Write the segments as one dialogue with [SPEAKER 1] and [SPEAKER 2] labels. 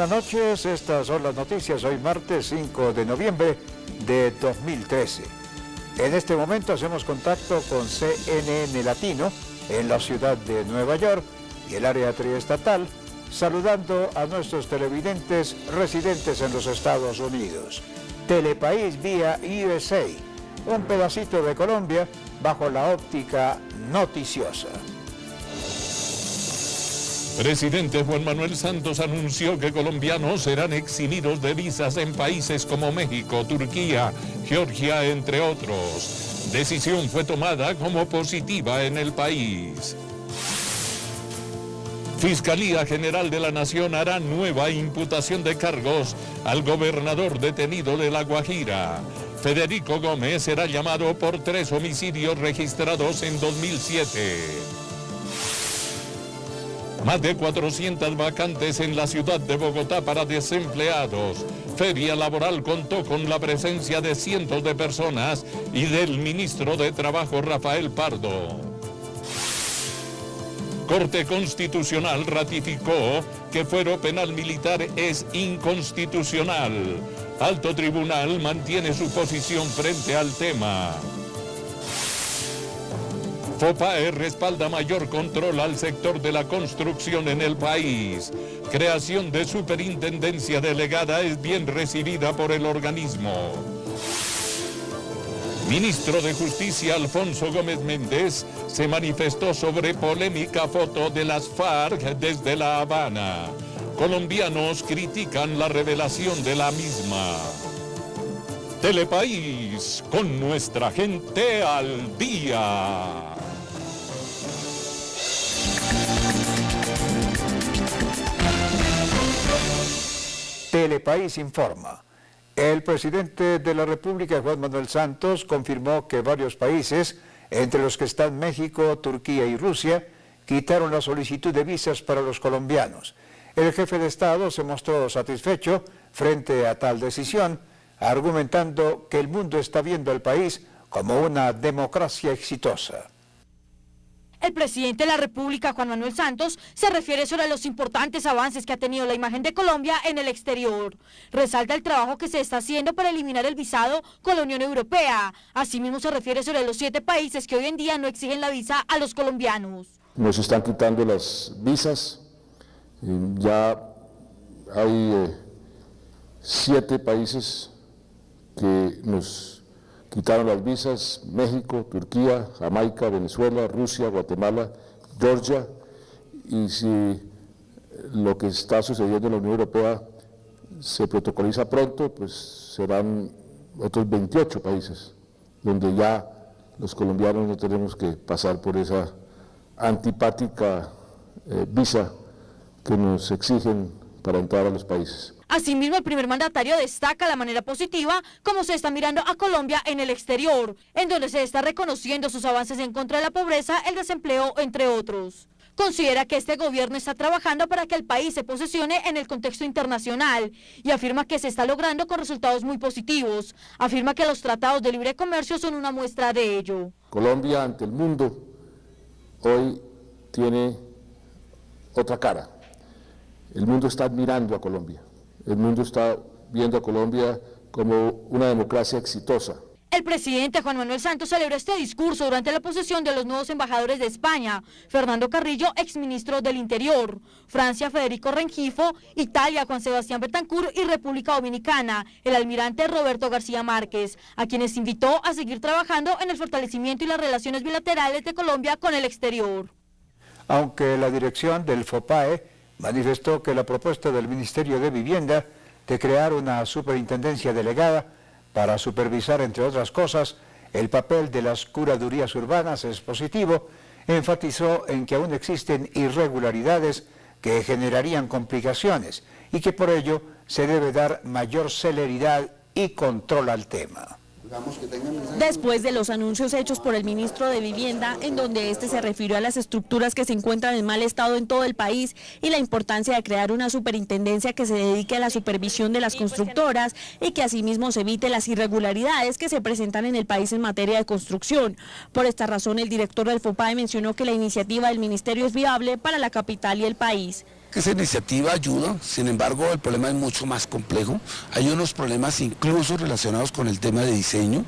[SPEAKER 1] Buenas noches, estas son las noticias hoy martes 5 de noviembre de 2013. En este momento hacemos contacto con CNN Latino en la ciudad de Nueva York y el área triestatal, saludando a nuestros televidentes residentes en los Estados Unidos. Telepaís vía USA, un pedacito de Colombia bajo la óptica noticiosa.
[SPEAKER 2] Presidente Juan Manuel Santos anunció que colombianos serán eximidos de visas en países como México, Turquía, Georgia, entre otros. Decisión fue tomada como positiva en el país. Fiscalía General de la Nación hará nueva imputación de cargos al gobernador detenido de La Guajira. Federico Gómez será llamado por 3 homicidios registrados en 2007. Más de 400 vacantes en la ciudad de Bogotá para desempleados. Feria laboral contó con la presencia de cientos de personas y del ministro de Trabajo Rafael Pardo. Corte Constitucional ratificó que fuero penal militar es inconstitucional. Alto Tribunal mantiene su posición frente al tema. FOPAE respalda mayor control al sector de la construcción en el país. Creación de superintendencia delegada es bien recibida por el organismo. Ministro de Justicia Alfonso Gómez Méndez se manifestó sobre polémica foto de las FARC desde La Habana. Colombianos critican la revelación de la misma. Telepaís, con nuestra gente al día.
[SPEAKER 1] Telepaís informa. El presidente de la República, Juan Manuel Santos, confirmó que varios países, entre los que están México, Turquía y Rusia, quitaron la solicitud de visas para los colombianos. El jefe de Estado se mostró satisfecho frente a tal decisión, argumentando que el mundo está viendo al país como una democracia exitosa.
[SPEAKER 3] El presidente de la República, Juan Manuel Santos, se refiere sobre los importantes avances que ha tenido la imagen de Colombia en el exterior. Resalta el trabajo que se está haciendo para eliminar el visado con la Unión Europea. Asimismo se refiere sobre los 7 países que hoy en día no exigen la visa a los colombianos.
[SPEAKER 4] Nos están quitando las visas, ya hay 7 países que nos quitaron las visas: México, Turquía, Jamaica, Venezuela, Rusia, Guatemala, Georgia, y si lo que está sucediendo en la Unión Europea se protocoliza pronto, pues serán otros 28 países, donde ya los colombianos no tenemos que pasar por esa antipática visa que nos exigen para entrar a los países.
[SPEAKER 3] Asimismo, el primer mandatario destaca la manera positiva como se está mirando a Colombia en el exterior, en donde se está reconociendo sus avances en contra de la pobreza, el desempleo, entre otros. Considera que este gobierno está trabajando para que el país se posicione en el contexto internacional y afirma que se está logrando con resultados muy positivos. Afirma que los tratados de libre comercio son una muestra de ello.
[SPEAKER 4] Colombia ante el mundo hoy tiene otra cara. El mundo está admirando a Colombia. El mundo está viendo a Colombia como una democracia exitosa.
[SPEAKER 3] El presidente Juan Manuel Santos celebró este discurso durante la posesión de los nuevos embajadores de España: Fernando Carrillo, exministro del Interior; Francia, Federico Rengifo; Italia, Juan Sebastián Betancourt; y República Dominicana, el almirante Roberto García Márquez, a quienes invitó a seguir trabajando en el fortalecimiento y las relaciones bilaterales de Colombia con el exterior.
[SPEAKER 1] Aunque la dirección del FOPAE manifestó que la propuesta del Ministerio de Vivienda de crear una superintendencia delegada para supervisar, entre otras cosas, el papel de las curadurías urbanas es positivo, enfatizó en que aún existen irregularidades que generarían complicaciones y que por ello se debe dar mayor celeridad y control al tema.
[SPEAKER 5] Después de los anuncios hechos por el ministro de Vivienda, en donde este se refirió a las estructuras que se encuentran en mal estado en todo el país y la importancia de crear una superintendencia que se dedique a la supervisión de las constructoras y que asimismo se evite las irregularidades que se presentan en el país en materia de construcción. Por esta razón, el director del FOPAE mencionó que la iniciativa del ministerio es viable para la capital y el país.
[SPEAKER 6] que esa iniciativa ayuda, sin embargo el problema es mucho más complejo. Hay unos problemas incluso relacionados con el tema de diseño.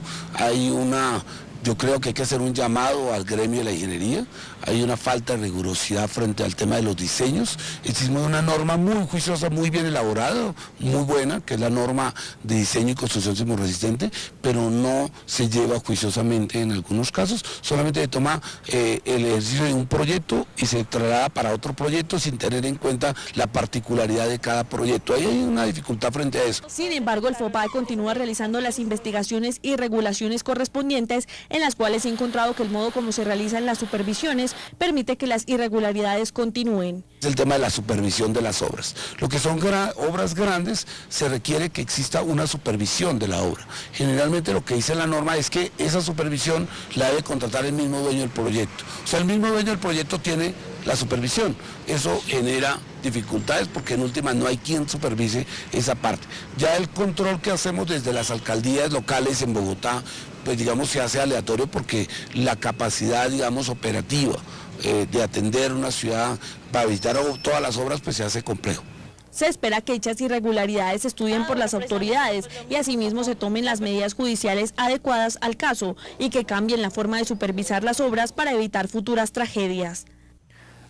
[SPEAKER 6] Yo creo que hay que hacer un llamado al gremio de la ingeniería. Hay una falta de rigurosidad frente al tema de los diseños. Hicimos una norma muy juiciosa, muy bien elaborada, muy buena, que es la norma de diseño y construcción sismorresistente, pero no se lleva juiciosamente en algunos casos. Solamente se toma el ejercicio de un proyecto y se traslada para otro proyecto sin tener en cuenta la particularidad de cada proyecto. Ahí hay una dificultad frente a eso.
[SPEAKER 5] Sin embargo, el FOPAE continúa realizando las investigaciones y regulaciones correspondientes, en las cuales he encontrado que el modo como se realizan las supervisiones permite que las irregularidades continúen.
[SPEAKER 6] Es el tema de la supervisión de las obras. Lo que son obras grandes, se requiere que exista una supervisión de la obra. Generalmente lo que dice la norma es que esa supervisión la debe contratar el mismo dueño del proyecto. O sea, el mismo dueño del proyecto tiene la supervisión. Eso genera dificultades porque en última no hay quien supervise esa parte. Ya el control que hacemos desde las alcaldías locales en Bogotá, pues digamos se hace aleatorio porque la capacidad, digamos, operativa de atender una ciudad para visitar todas las obras, pues se hace complejo.
[SPEAKER 5] Se espera que dichas irregularidades se estudien por las autoridades y asimismo se tomen las medidas judiciales adecuadas al caso y que cambien la forma de supervisar las obras para evitar futuras tragedias.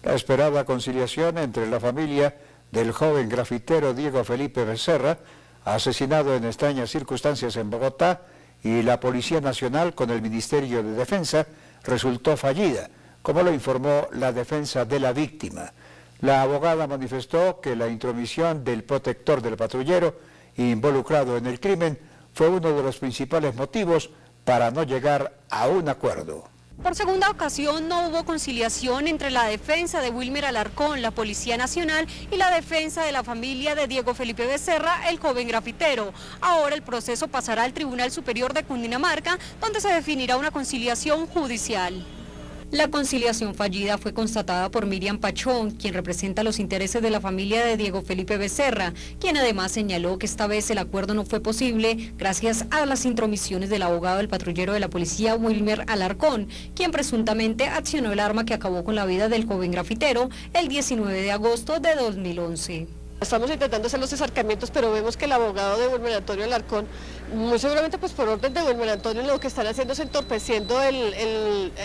[SPEAKER 1] La esperada conciliación entre la familia del joven grafitero Diego Felipe Becerra, asesinado en extrañas circunstancias en Bogotá, y la Policía Nacional con el Ministerio de Defensa resultó fallida, como lo informó la defensa de la víctima. La abogada manifestó que la intromisión del protector del patrullero involucrado en el crimen fue uno de los principales motivos para no llegar a un acuerdo.
[SPEAKER 7] Por segunda ocasión no hubo conciliación entre la defensa de Wilmer Alarcón, la Policía Nacional, y la defensa de la familia de Diego Felipe Becerra, el joven grafitero. Ahora el proceso pasará al Tribunal Superior de Cundinamarca, donde se definirá una conciliación judicial. La conciliación fallida fue constatada por Miriam Pachón, quien representa los intereses de la familia de Diego Felipe Becerra, quien además señaló que esta vez el acuerdo no fue posible gracias a las intromisiones del abogado del patrullero de la policía Wilmer Alarcón, quien presuntamente accionó el arma que acabó con la vida del joven grafitero el 19 de agosto de 2011.
[SPEAKER 8] Estamos intentando hacer los acercamientos, pero vemos que el abogado de Wilmer Antonio Alarcón, muy seguramente pues por orden de Wilmer Antonio, lo que están haciendo es entorpeciendo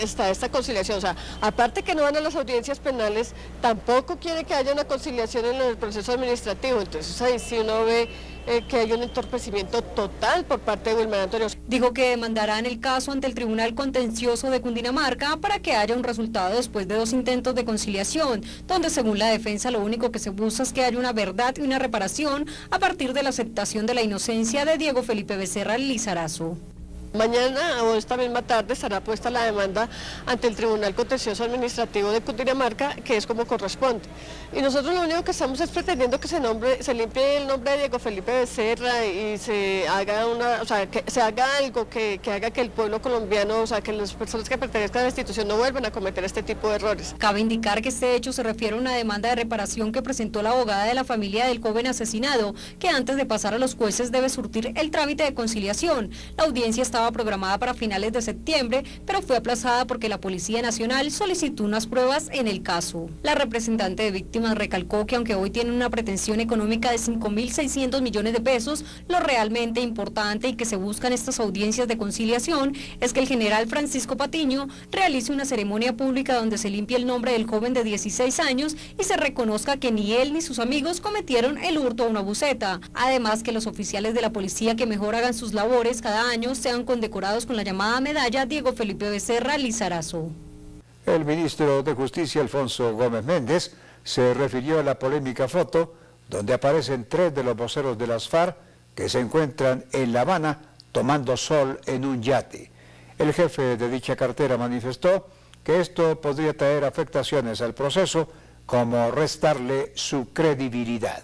[SPEAKER 8] esta conciliación. O sea, aparte que no van a las audiencias penales, tampoco quiere que haya una conciliación en el proceso administrativo. Entonces ahí sí uno ve que hay un entorpecimiento total por parte de Wilmer Antonio.
[SPEAKER 7] Dijo que demandarán el caso ante el Tribunal Contencioso de Cundinamarca para que haya un resultado después de 2 intentos de conciliación, donde según la defensa lo único que se busca es que haya una verdad y una reparación a partir de la aceptación de la inocencia de Diego Felipe Becerra Lizarazo.
[SPEAKER 8] Mañana o esta misma tarde estará puesta la demanda ante el Tribunal Contencioso Administrativo de Cundinamarca, que es como corresponde. Y nosotros lo único que estamos es pretendiendo que se limpie el nombre de Diego Felipe Becerra y se haga que se haga algo que haga que el pueblo colombiano, o sea, que las personas que pertenezcan a la institución no vuelvan a cometer este tipo de errores.
[SPEAKER 7] Cabe indicar que este hecho se refiere a una demanda de reparación que presentó la abogada de la familia del joven asesinado, que antes de pasar a los jueces debe surtir el trámite de conciliación. La audiencia estaba programada para finales de septiembre, pero fue aplazada porque la Policía Nacional solicitó unas pruebas en el caso. La representante de víctimas recalcó que aunque hoy tienen una pretensión económica de 5.600 millones de pesos, lo realmente importante y que se buscan estas audiencias de conciliación es que el general Francisco Patiño realice una ceremonia pública donde se limpie el nombre del joven de 16 años y se reconozca que ni él ni sus amigos cometieron el hurto a una buceta. Además, que los oficiales de la policía que mejor hagan sus labores cada año sean condecorados con la llamada medalla Diego Felipe Becerra Lizarazo.
[SPEAKER 1] El ministro de Justicia, Alfonso Gómez Méndez, se refirió a la polémica foto donde aparecen 3 de los voceros de las FARC que se encuentran en La Habana tomando sol en un yate. El jefe de dicha cartera manifestó que esto podría traer afectaciones al proceso, como restarle su credibilidad.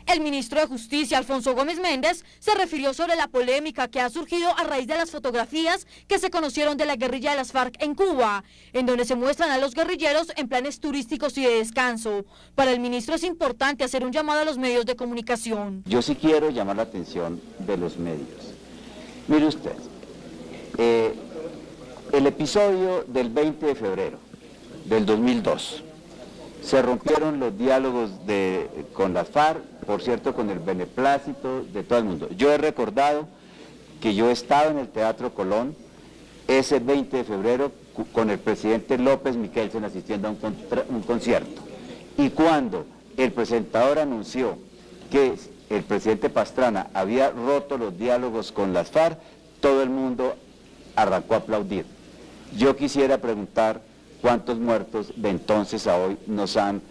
[SPEAKER 3] El ministro de Justicia, Alfonso Gómez Méndez, se refirió sobre la polémica que ha surgido a raíz de las fotografías que se conocieron de la guerrilla de las FARC en Cuba, en donde se muestran a los guerrilleros en planes turísticos y de descanso. Para el ministro es importante hacer un llamado a los medios de comunicación.
[SPEAKER 9] Yo sí quiero llamar la atención de los medios. Mire usted, el episodio del 20 de febrero del 2002 Se rompieron los diálogos con las FARC, por cierto, con el beneplácito de todo el mundo. Yo he recordado que yo he estado en el Teatro Colón ese 20 de febrero con el presidente López Michelsen asistiendo a un concierto. Y cuando el presentador anunció que el presidente Pastrana había roto los diálogos con las FARC, todo el mundo arrancó a aplaudir. Yo quisiera preguntar cuántos muertos de entonces a hoy nos han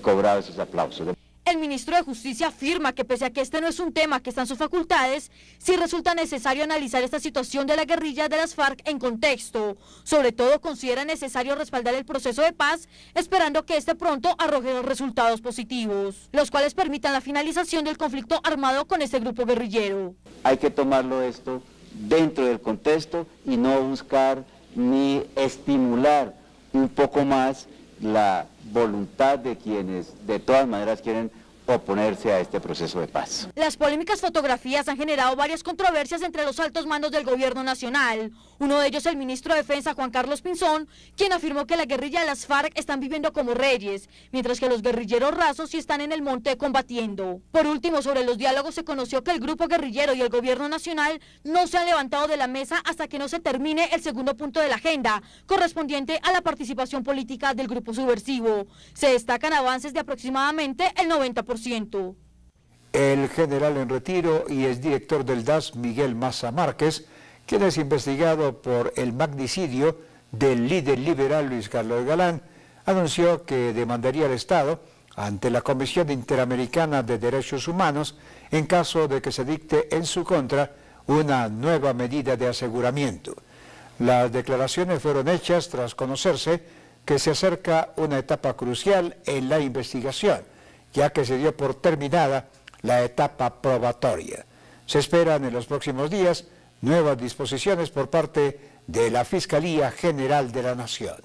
[SPEAKER 9] cobrado esos aplausos.
[SPEAKER 3] El ministro de Justicia afirma que pese a que este no es un tema que está en sus facultades, sí resulta necesario analizar esta situación de la guerrilla de las FARC en contexto. Sobre todo considera necesario respaldar el proceso de paz, esperando que este pronto arroje los resultados positivos, los cuales permitan la finalización del conflicto armado con este grupo guerrillero.
[SPEAKER 9] Hay que tomarlo esto dentro del contexto y no buscar ni estimular un poco más la voluntad de quienes de todas maneras quieren oponerse a este proceso de paz.
[SPEAKER 3] Las polémicas fotografías han generado varias controversias entre los altos mandos del gobierno nacional. Uno de ellos el ministro de Defensa, Juan Carlos Pinzón, quien afirmó que la guerrilla de las FARC están viviendo como reyes, mientras que los guerrilleros rasos sí están en el monte combatiendo. Por último, sobre los diálogos se conoció que el grupo guerrillero y el gobierno nacional no se han levantado de la mesa hasta que no se termine el segundo punto de la agenda, correspondiente a la participación política del grupo subversivo. Se destacan avances de aproximadamente el 90%.
[SPEAKER 1] El general en retiro y exdirector del DAS, Miguel Maza Márquez, quien es investigado por el magnicidio del líder liberal Luis Carlos Galán, anunció que demandaría al Estado ante la Comisión Interamericana de Derechos Humanos en caso de que se dicte en su contra una nueva medida de aseguramiento. Las declaraciones fueron hechas tras conocerse que se acerca una etapa crucial en la investigación, ya que se dio por terminada la etapa probatoria. Se esperan en los próximos días nuevas disposiciones por parte de la Fiscalía General de la Nación.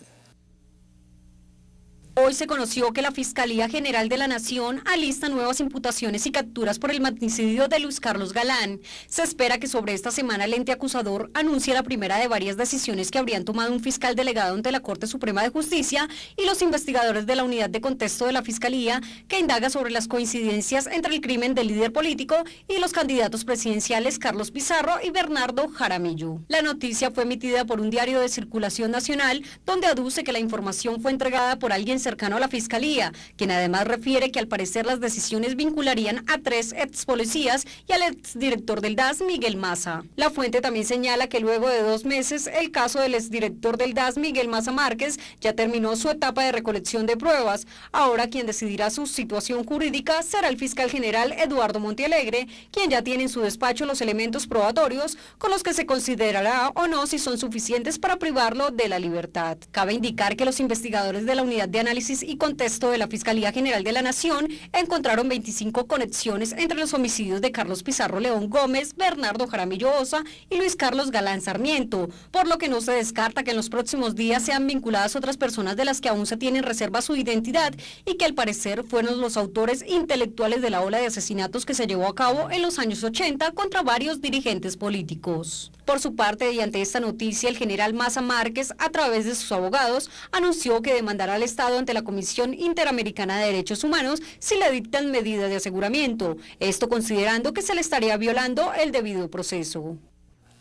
[SPEAKER 7] Hoy se conoció que la Fiscalía General de la Nación alista nuevas imputaciones y capturas por el magnicidio de Luis Carlos Galán. Se espera que sobre esta semana el ente acusador anuncie la primera de varias decisiones que habrían tomado un fiscal delegado ante la Corte Suprema de Justicia y los investigadores de la Unidad de Contexto de la Fiscalía, que indaga sobre las coincidencias entre el crimen del líder político y los candidatos presidenciales Carlos Pizarro y Bernardo Jaramillo. La noticia fue emitida por un diario de circulación nacional, donde aduce que la información fue entregada por alguien cercano a la Fiscalía, quien además refiere que al parecer las decisiones vincularían a 3 ex policías y al exdirector del DAS, Miguel Maza. La fuente también señala que luego de 2 meses, el caso del exdirector del DAS, Miguel Maza Márquez, ya terminó su etapa de recolección de pruebas. Ahora quien decidirá su situación jurídica será el fiscal general Eduardo Montealegre, quien ya tiene en su despacho los elementos probatorios con los que se considerará o no si son suficientes para privarlo de la libertad. Cabe indicar que los investigadores de la Unidad de Análisis y Contexto de la Fiscalía General de la Nación encontraron 25 conexiones entre los homicidios de Carlos Pizarro León Gómez, Bernardo Jaramillo Osa y Luis Carlos Galán Sarmiento, por lo que no se descarta que en los próximos días sean vinculadas otras personas de las que aún se tienen reserva su identidad y que al parecer fueron los autores intelectuales de la ola de asesinatos que se llevó a cabo en los años 80 contra varios dirigentes políticos. Por su parte, y ante esta noticia, el general Maza Márquez, a través de sus abogados, anunció que demandará al Estado ante la Comisión Interamericana de Derechos Humanos si le dictan medidas de aseguramiento, esto considerando que se le estaría violando el debido proceso.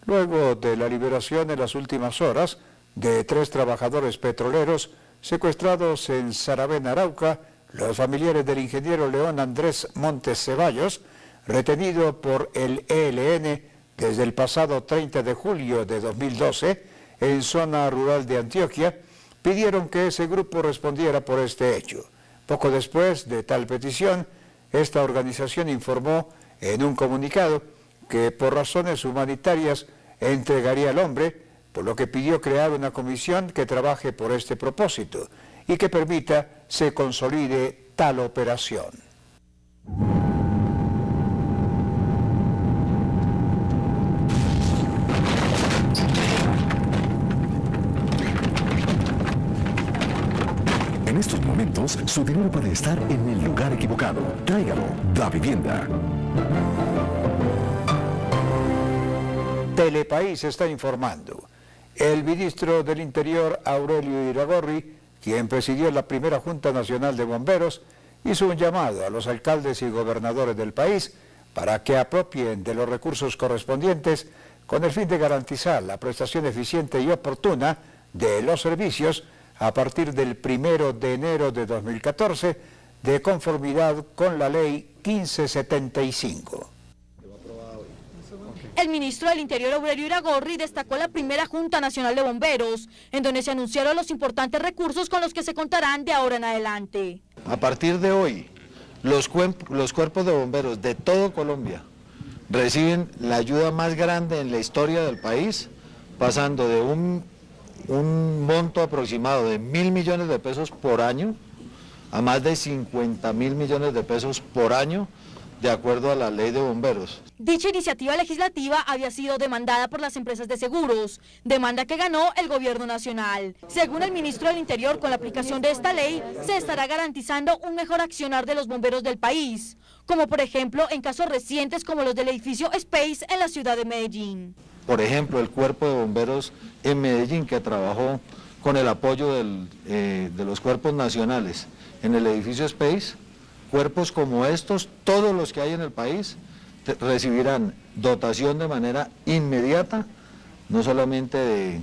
[SPEAKER 1] Luego de la liberación en las últimas horas de 3 trabajadores petroleros secuestrados en Saravena, Arauca, los familiares del ingeniero León Andrés Montes Ceballos, retenido por el ELN desde el pasado 30 de julio de 2012 en zona rural de Antioquia, pidieron que ese grupo respondiera por este hecho. Poco después de tal petición, esta organización informó en un comunicado que por razones humanitarias entregaría al hombre, por lo que pidió crear una comisión que trabaje por este propósito y que permita se consolide tal operación.
[SPEAKER 10] En estos momentos, su dinero puede estar en el lugar equivocado. Tráigalo, Da Vivienda.
[SPEAKER 1] Telepaís está informando. El ministro del Interior, Aurelio Iragorri, quien presidió la primera Junta Nacional de Bomberos, hizo un llamado a los alcaldes y gobernadores del país para que apropien de los recursos correspondientes con el fin de garantizar la prestación eficiente y oportuna de los servicios a partir del 1 de enero de 2014, de conformidad con la Ley 1575.
[SPEAKER 3] El ministro del Interior, Aurelio Iragorri, destacó la primera Junta Nacional de Bomberos, en donde se anunciaron los importantes recursos con los que se contarán de ahora en adelante.
[SPEAKER 11] A partir de hoy, los cuerpos de bomberos de todo Colombia reciben la ayuda más grande en la historia del país, pasando de un monto aproximado de 1.000 millones de pesos por año a más de 50.000 millones de pesos por año, de acuerdo a la ley de bomberos.
[SPEAKER 3] Dicha iniciativa legislativa había sido demandada por las empresas de seguros, demanda que ganó el gobierno nacional. Según el ministro del Interior, con la aplicación de esta ley se estará garantizando un mejor accionar de los bomberos del país, como por ejemplo en casos recientes como los del edificio Space en la ciudad de Medellín.
[SPEAKER 11] Por ejemplo, el cuerpo de bomberos en Medellín, que trabajó con el apoyo de los cuerpos nacionales en el edificio Space, cuerpos como estos, todos los que hay en el país, recibirán dotación de manera inmediata, no solamente de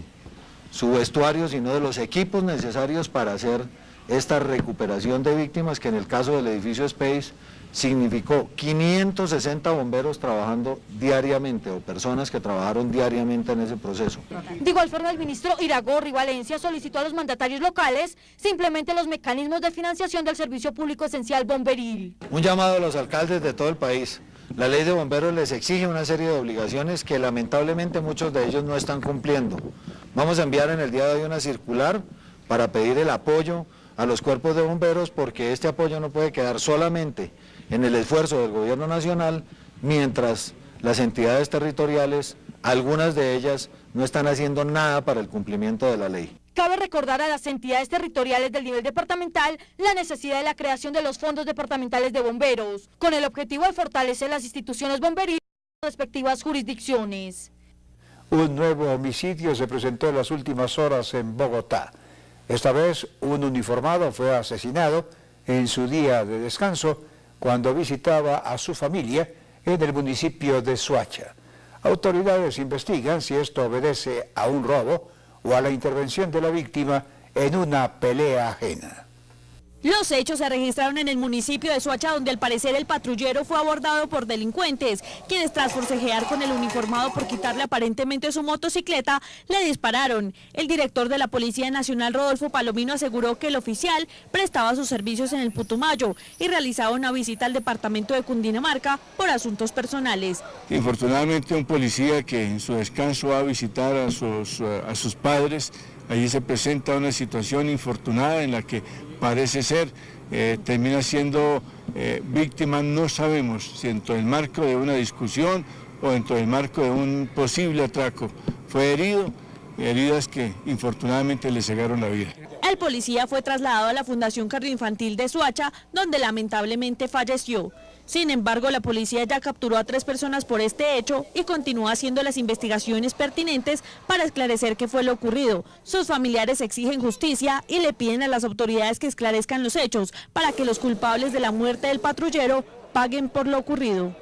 [SPEAKER 11] su vestuario, sino de los equipos necesarios para hacer esta recuperación de víctimas, que en el caso del edificio Space significó 560 bomberos trabajando diariamente, o personas que trabajaron diariamente en ese proceso.
[SPEAKER 3] De igual forma, el ministro Iragorri Valencia solicitó a los mandatarios locales se implementen los mecanismos de financiación del servicio público esencial bomberil.
[SPEAKER 11] Un llamado a los alcaldes de todo el país. La ley de bomberos les exige una serie de obligaciones que lamentablemente muchos de ellos no están cumpliendo. Vamos a enviar en el día de hoy una circular para pedir el apoyo a los cuerpos de bomberos, porque este apoyo no puede quedar solamente en el esfuerzo del gobierno nacional, mientras las entidades territoriales, algunas de ellas, no están haciendo nada para el cumplimiento de la ley.
[SPEAKER 3] Cabe recordar a las entidades territoriales del nivel departamental la necesidad de la creación de los fondos departamentales de bomberos, con el objetivo de fortalecer las instituciones bomberiles en sus respectivas jurisdicciones.
[SPEAKER 1] Un nuevo homicidio se presentó en las últimas horas en Bogotá. Esta vez un uniformado fue asesinado en su día de descanso cuando visitaba a su familia en el municipio de Soacha. Autoridades investigan si esto obedece a un robo o a la intervención de la víctima en una pelea ajena.
[SPEAKER 5] Los hechos se registraron en el municipio de Soacha, donde al parecer el patrullero fue abordado por delincuentes, quienes tras forcejear con el uniformado por quitarle aparentemente su motocicleta, le dispararon. El director de la Policía Nacional, Rodolfo Palomino, aseguró que el oficial prestaba sus servicios en el Putumayo y realizaba una visita al departamento de Cundinamarca por asuntos personales.
[SPEAKER 12] Infortunadamente, un policía que en su descanso va a visitar a sus padres, allí se presenta una situación infortunada en la que parece ser, termina siendo víctima, no sabemos si dentro del marco de una discusión o dentro del marco de un posible atraco. Fue herido, heridas que infortunadamente le cegaron la vida.
[SPEAKER 5] El policía fue trasladado a la Fundación Cardioinfantil de Soacha, donde lamentablemente falleció. Sin embargo, la policía ya capturó a 3 personas por este hecho y continúa haciendo las investigaciones pertinentes para esclarecer qué fue lo ocurrido. Sus familiares exigen justicia y le piden a las autoridades que esclarezcan los hechos para que los culpables de la muerte del patrullero paguen por lo ocurrido.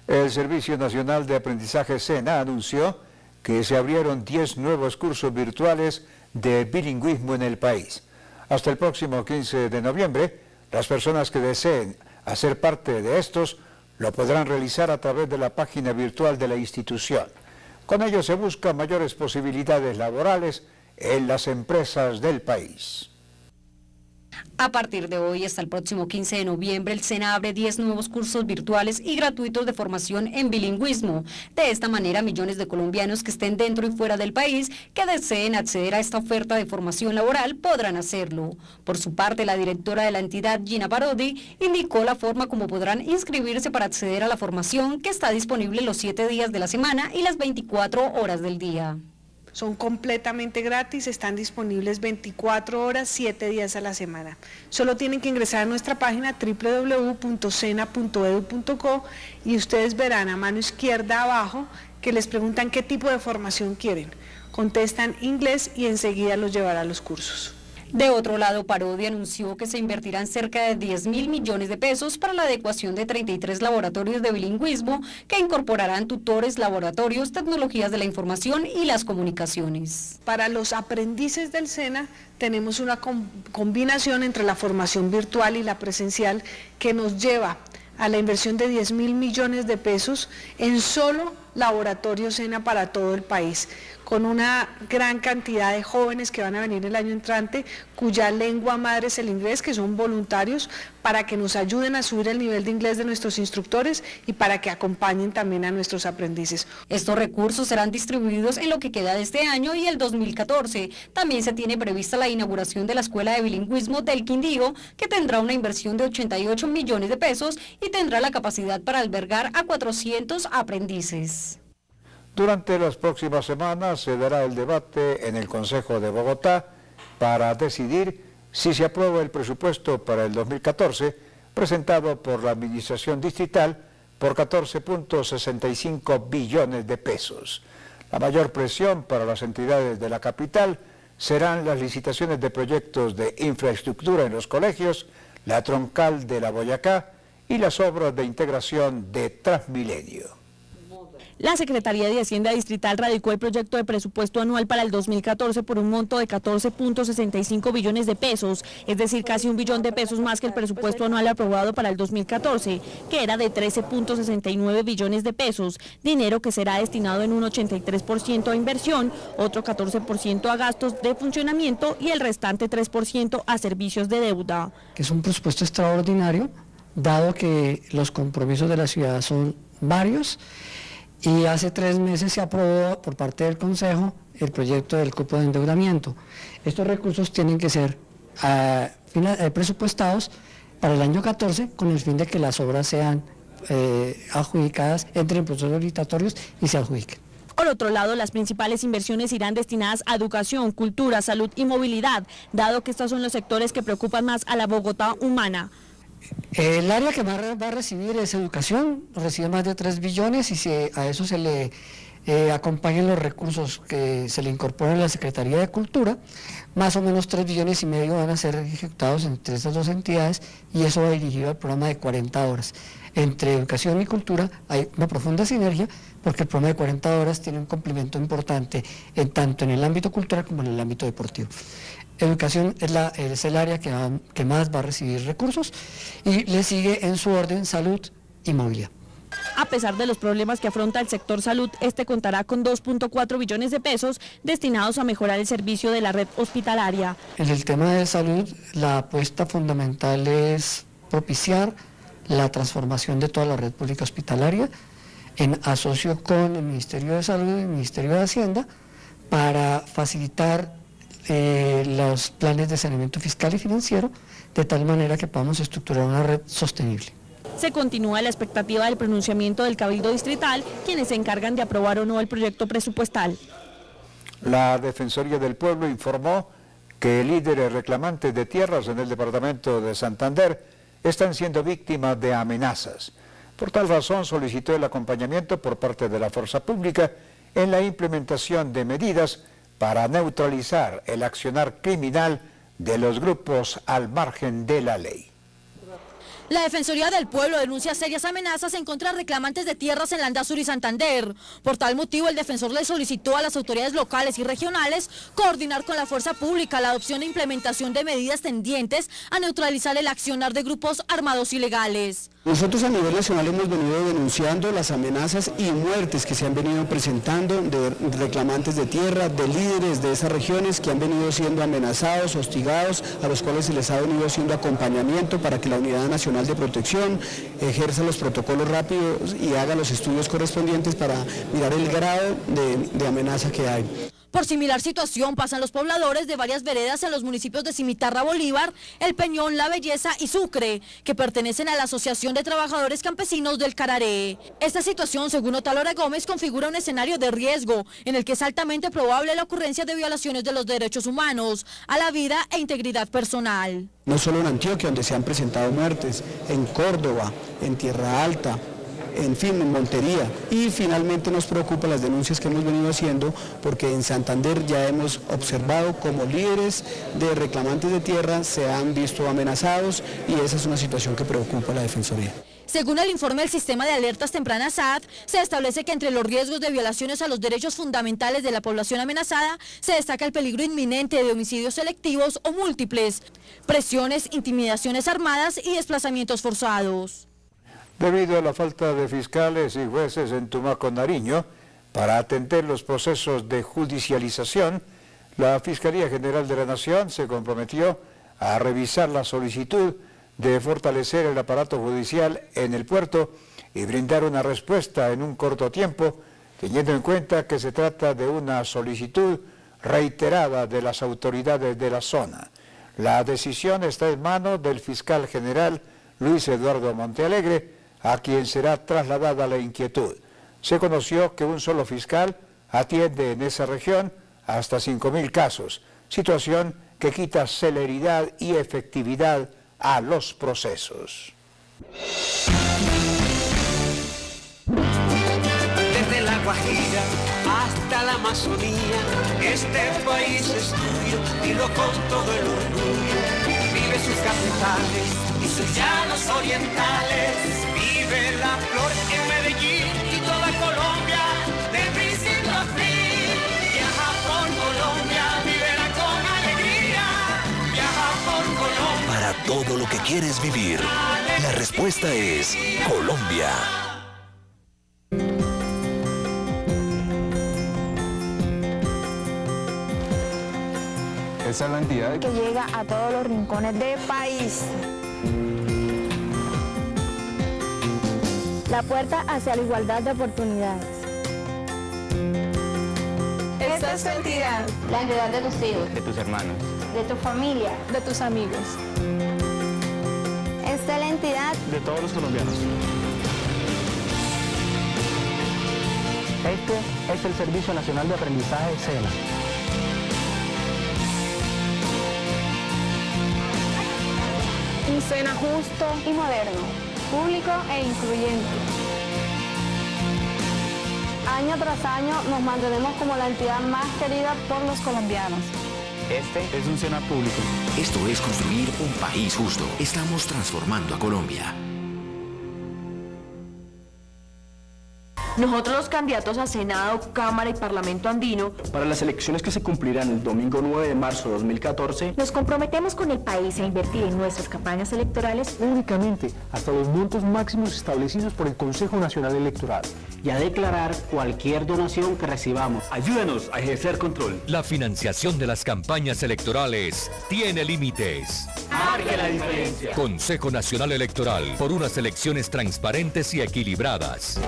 [SPEAKER 1] El Servicio Nacional de Aprendizaje SENA anunció que se abrieron 10 nuevos cursos virtuales de bilingüismo en el país. Hasta el próximo 15 de noviembre, las personas que deseen hacer parte de estos lo podrán realizar a través de la página virtual de la institución. Con ello se buscan mayores posibilidades laborales en las empresas del país.
[SPEAKER 7] A partir de hoy hasta el próximo 15 de noviembre, el SENA abre 10 nuevos cursos virtuales y gratuitos de formación en bilingüismo. De esta manera, millones de colombianos que estén dentro y fuera del país que deseen acceder a esta oferta de formación laboral podrán hacerlo. Por su parte, la directora de la entidad, Gina Parodi, indicó la forma como podrán inscribirse para acceder a la formación, que está disponible los 7 días de la semana y las 24 horas del día.
[SPEAKER 13] Son completamente gratis, están disponibles 24 horas, 7 días a la semana. Solo tienen que ingresar a nuestra página www.sena.edu.co y ustedes verán a mano izquierda abajo que les preguntan qué tipo de formación quieren. Contestan inglés y enseguida los llevará a los cursos.
[SPEAKER 7] De otro lado, Parodi anunció que se invertirán cerca de 10.000 millones de pesos para la adecuación de 33 laboratorios de bilingüismo que incorporarán tutores, laboratorios, tecnologías de la información y las comunicaciones.
[SPEAKER 13] Para los aprendices del SENA tenemos una combinación entre la formación virtual y la presencial que nos lleva a la inversión de 10.000 millones de pesos en solo laboratorios SENA para todo el país, con una gran cantidad de jóvenes que van a venir el año entrante, cuya lengua madre es el inglés, que son voluntarios, para que nos ayuden a subir el nivel de inglés de nuestros instructores y para que acompañen también a nuestros aprendices.
[SPEAKER 7] Estos recursos serán distribuidos en lo que queda de este año y el 2014. También se tiene prevista la inauguración de la Escuela de Bilingüismo del Quindío, que tendrá una inversión de 88 millones de pesos y tendrá la capacidad para albergar a 400 aprendices.
[SPEAKER 1] Durante las próximas semanas se dará el debate en el Consejo de Bogotá para decidir si se aprueba el presupuesto para el 2014 presentado por la Administración Distrital por 14.65 billones de pesos. La mayor presión para las entidades de la capital serán las licitaciones de proyectos de infraestructura en los colegios, la troncal de la Boyacá y las obras de integración de Transmilenio.
[SPEAKER 5] La Secretaría de Hacienda Distrital radicó el proyecto de presupuesto anual para el 2014 por un monto de 14.65 billones de pesos, es decir, casi 1 billón de pesos más que el presupuesto anual aprobado para el 2014, que era de 13.69 billones de pesos, dinero que será destinado en un 83% a inversión, otro 14% a gastos de funcionamiento y el restante 3% a servicios de deuda.
[SPEAKER 14] Que es un presupuesto extraordinario, dado que los compromisos de la ciudad son varios. Y hace 3 meses se aprobó por parte del Consejo el proyecto del cupo de endeudamiento. Estos recursos tienen que ser presupuestados para el año 14 con el fin de que las obras sean adjudicadas, entren en procesos licitatorios y se adjudiquen.
[SPEAKER 5] Por otro lado, las principales inversiones irán destinadas a educación, cultura, salud y movilidad, dado que estos son los sectores que preocupan más a la Bogotá humana.
[SPEAKER 14] El área que más va a recibir es educación, recibe más de 3 billones y a eso se le acompañan los recursos que se le incorporan a la Secretaría de Cultura, más o menos 3 billones y medio van a ser ejecutados entre estas dos entidades y eso va dirigido al programa de 40 horas. Entre educación y cultura hay una profunda sinergia porque el programa de 40 horas tiene un complemento importante tanto en el ámbito cultural como en el ámbito deportivo. Educación es el área que más va a recibir recursos y le sigue en su orden salud y movilidad.
[SPEAKER 5] A pesar de los problemas que afronta el sector salud, este contará con 2.4 billones de pesos destinados a mejorar el servicio de la red hospitalaria.
[SPEAKER 14] En el tema de salud, la apuesta fundamental es propiciar la transformación de toda la red pública hospitalaria en asocio con el Ministerio de Salud y el Ministerio de Hacienda para facilitar los planes de saneamiento fiscal y financiero de tal manera que podamos estructurar una red sostenible.
[SPEAKER 5] Se continúa la expectativa del pronunciamiento del Cabildo Distrital, quienes se encargan de aprobar o no el proyecto presupuestal.
[SPEAKER 1] La Defensoría del Pueblo informó que líderes reclamantes de tierras en el departamento de Santander están siendo víctimas de amenazas. Por tal razón solicitó el acompañamiento por parte de la fuerza pública en la implementación de medidas para neutralizar el accionar criminal de los grupos al margen de la ley.
[SPEAKER 3] La Defensoría del Pueblo denuncia serias amenazas en contra de reclamantes de tierras en Landazuri y Santander. Por tal motivo, el defensor le solicitó a las autoridades locales y regionales coordinar con la fuerza pública la adopción e implementación de medidas tendientes a neutralizar el accionar de grupos armados ilegales.
[SPEAKER 15] Nosotros a nivel nacional hemos venido denunciando las amenazas y muertes que se han venido presentando de reclamantes de tierra, de líderes de esas regiones que han venido siendo amenazados, hostigados, a los cuales se les ha venido haciendo acompañamiento para que la Unidad Nacional de Protección ejerza los protocolos rápidos y haga los estudios correspondientes para mirar el grado de amenaza que hay.
[SPEAKER 3] Por similar situación pasan los pobladores de varias veredas en los municipios de Cimitarra, Bolívar, El Peñón, La Belleza y Sucre, que pertenecen a la Asociación de Trabajadores Campesinos del Cararé. Esta situación, según Otalora Gómez, configura un escenario de riesgo en el que es altamente probable la ocurrencia de violaciones de los derechos humanos, a la vida e integridad personal.
[SPEAKER 15] No solo en Antioquia, donde se han presentado muertes, en Córdoba, en Tierra Alta, en fin, en Montería. Y finalmente nos preocupa las denuncias que hemos venido haciendo porque en Santander ya hemos observado como líderes de reclamantes de tierra se han visto amenazados y esa es una situación que preocupa a la Defensoría.
[SPEAKER 3] Según el informe del Sistema de Alertas Tempranas SAT, se establece que entre los riesgos de violaciones a los derechos fundamentales de la población amenazada se destaca el peligro inminente de homicidios selectivos o múltiples, presiones, intimidaciones armadas y desplazamientos forzados.
[SPEAKER 1] Debido a la falta de fiscales y jueces en Tumaco, Nariño, para atender los procesos de judicialización, la Fiscalía General de la Nación se comprometió a revisar la solicitud de fortalecer el aparato judicial en el puerto y brindar una respuesta en un corto tiempo, teniendo en cuenta que se trata de una solicitud reiterada de las autoridades de la zona. La decisión está en manos del fiscal general Luis Eduardo Montealegre, a quien será trasladada la inquietud. Se conoció que un solo fiscal atiende en esa región hasta 5.000 casos, situación que quita celeridad y efectividad a los procesos.
[SPEAKER 16] Desde la Guajira hasta la Amazonía, este país es tuyo, dilo con todo el orgullo. Vive sus capitales y sus llanos orientales, vive la flor en Medellín y toda Colombia, de principio a fin. Viaja por Colombia, vívela con alegría, viaja por Colombia.
[SPEAKER 10] Para todo lo que quieres vivir, la respuesta es Colombia.
[SPEAKER 17] Esa es la entidad
[SPEAKER 18] que llega a todos los rincones del país. La puerta hacia la igualdad de oportunidades.
[SPEAKER 19] Esta es tu entidad.
[SPEAKER 18] La entidad de tus hijos.
[SPEAKER 17] de tus hermanos.
[SPEAKER 18] De tu familia.
[SPEAKER 19] De tus amigos.
[SPEAKER 18] Esta es la entidad
[SPEAKER 17] De todos los colombianos.
[SPEAKER 20] Este es el Servicio Nacional de Aprendizaje SENA.
[SPEAKER 18] un SENA justo y moderno, público e incluyente. Año tras año nos mantenemos como la entidad más querida por los colombianos.
[SPEAKER 17] Este es un SENA público.
[SPEAKER 10] Esto es construir un país justo. Estamos transformando a Colombia.
[SPEAKER 3] Nosotros los candidatos a Senado, Cámara y Parlamento andino,
[SPEAKER 20] para las elecciones que se cumplirán el domingo 9 de marzo de 2014,
[SPEAKER 21] nos comprometemos con el país a invertir en nuestras campañas electorales
[SPEAKER 20] únicamente hasta los montos máximos establecidos por el Consejo Nacional Electoral y a declarar cualquier donación que recibamos.
[SPEAKER 22] Ayúdenos a ejercer control.
[SPEAKER 23] La financiación de las campañas electorales tiene límites.
[SPEAKER 22] Marque la diferencia.
[SPEAKER 23] Consejo Nacional Electoral, por unas elecciones transparentes y equilibradas.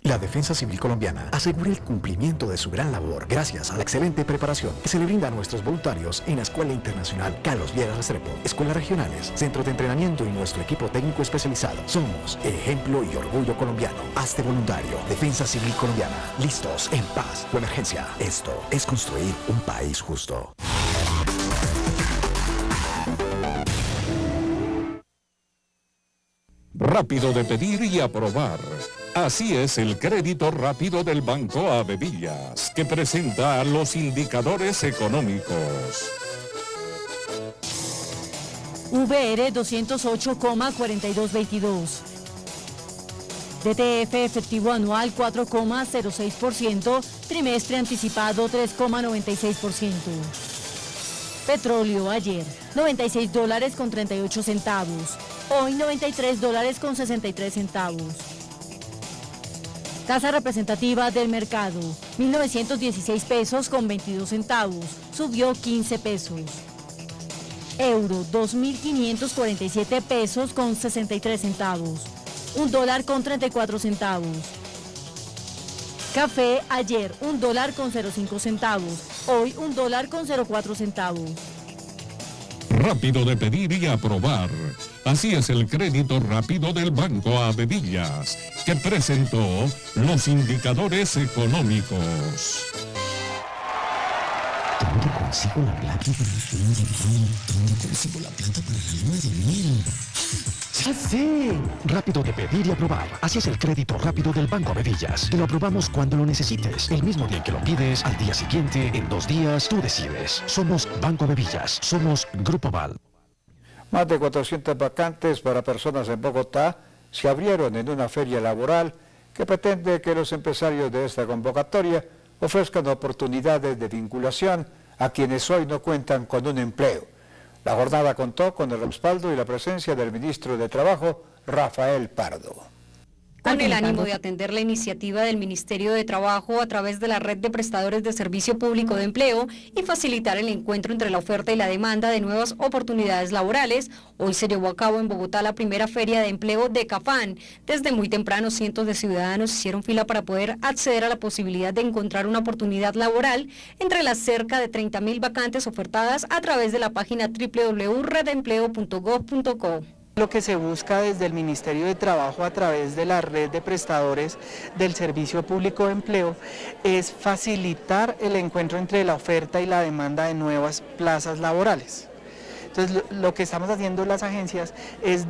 [SPEAKER 10] La Defensa Civil Colombiana asegura el cumplimiento de su gran labor gracias a la excelente preparación que se le brinda a nuestros voluntarios en la Escuela Internacional Carlos Viera Restrepo, escuelas regionales, centros de entrenamiento y nuestro equipo técnico especializado. Somos ejemplo y orgullo colombiano. Hazte voluntario. Defensa Civil Colombiana. Listos en paz o emergencia. Esto es construir un país justo.
[SPEAKER 2] Rápido de pedir y aprobar. Así es el crédito rápido del Banco Avevillas, que presenta los indicadores económicos.
[SPEAKER 3] VR 208,4222. DTF efectivo anual 4,06%, trimestre anticipado 3,96%. Petróleo ayer, $96.38. Hoy $93.63. Tasa representativa del mercado, 1.916 pesos con 22 centavos, subió 15 pesos. Euro, 2.547 pesos con 63 centavos, $1 con 34 centavos. Café ayer, $1 con 05 centavos, hoy $1 con 04 centavos.
[SPEAKER 2] Rápido de pedir y aprobar. Así es el crédito rápido del Banco Avevillas, que presentó los indicadores económicos.
[SPEAKER 10] Todo consigo la plata para ¿Dónde consigo la plata para la luna de miel? ¡Ya sé! Rápido de pedir y aprobar. Así es el crédito rápido del Banco Bevillas. Te lo aprobamos cuando lo necesites. El mismo día que lo pides, al día siguiente, en 2 días, tú decides. Somos Banco Bevillas. Somos Grupo Val.
[SPEAKER 1] Más de 400 vacantes para personas en Bogotá se abrieron en una feria laboral que pretende que los empresarios de esta convocatoria ofrezcan oportunidades de vinculación a quienes hoy no cuentan con un empleo. La jornada contó con el respaldo y la presencia del ministro de Trabajo, Rafael Pardo.
[SPEAKER 7] Con el ánimo de atender la iniciativa del Ministerio de Trabajo a través de la red de prestadores de servicio público de empleo y facilitar el encuentro entre la oferta y la demanda de nuevas oportunidades laborales, hoy se llevó a cabo en Bogotá la primera feria de empleo de Cafán. Desde muy temprano, cientos de ciudadanos hicieron fila para poder acceder a la posibilidad de encontrar una oportunidad laboral entre las cerca de 30.000 vacantes ofertadas a través de la página www.redempleo.gov.co.
[SPEAKER 4] Lo que se busca desde el Ministerio de Trabajo a través de la red de prestadores del Servicio Público de Empleo es facilitar el encuentro entre la oferta y la demanda de nuevas plazas laborales. Entonces lo que estamos haciendo las agencias es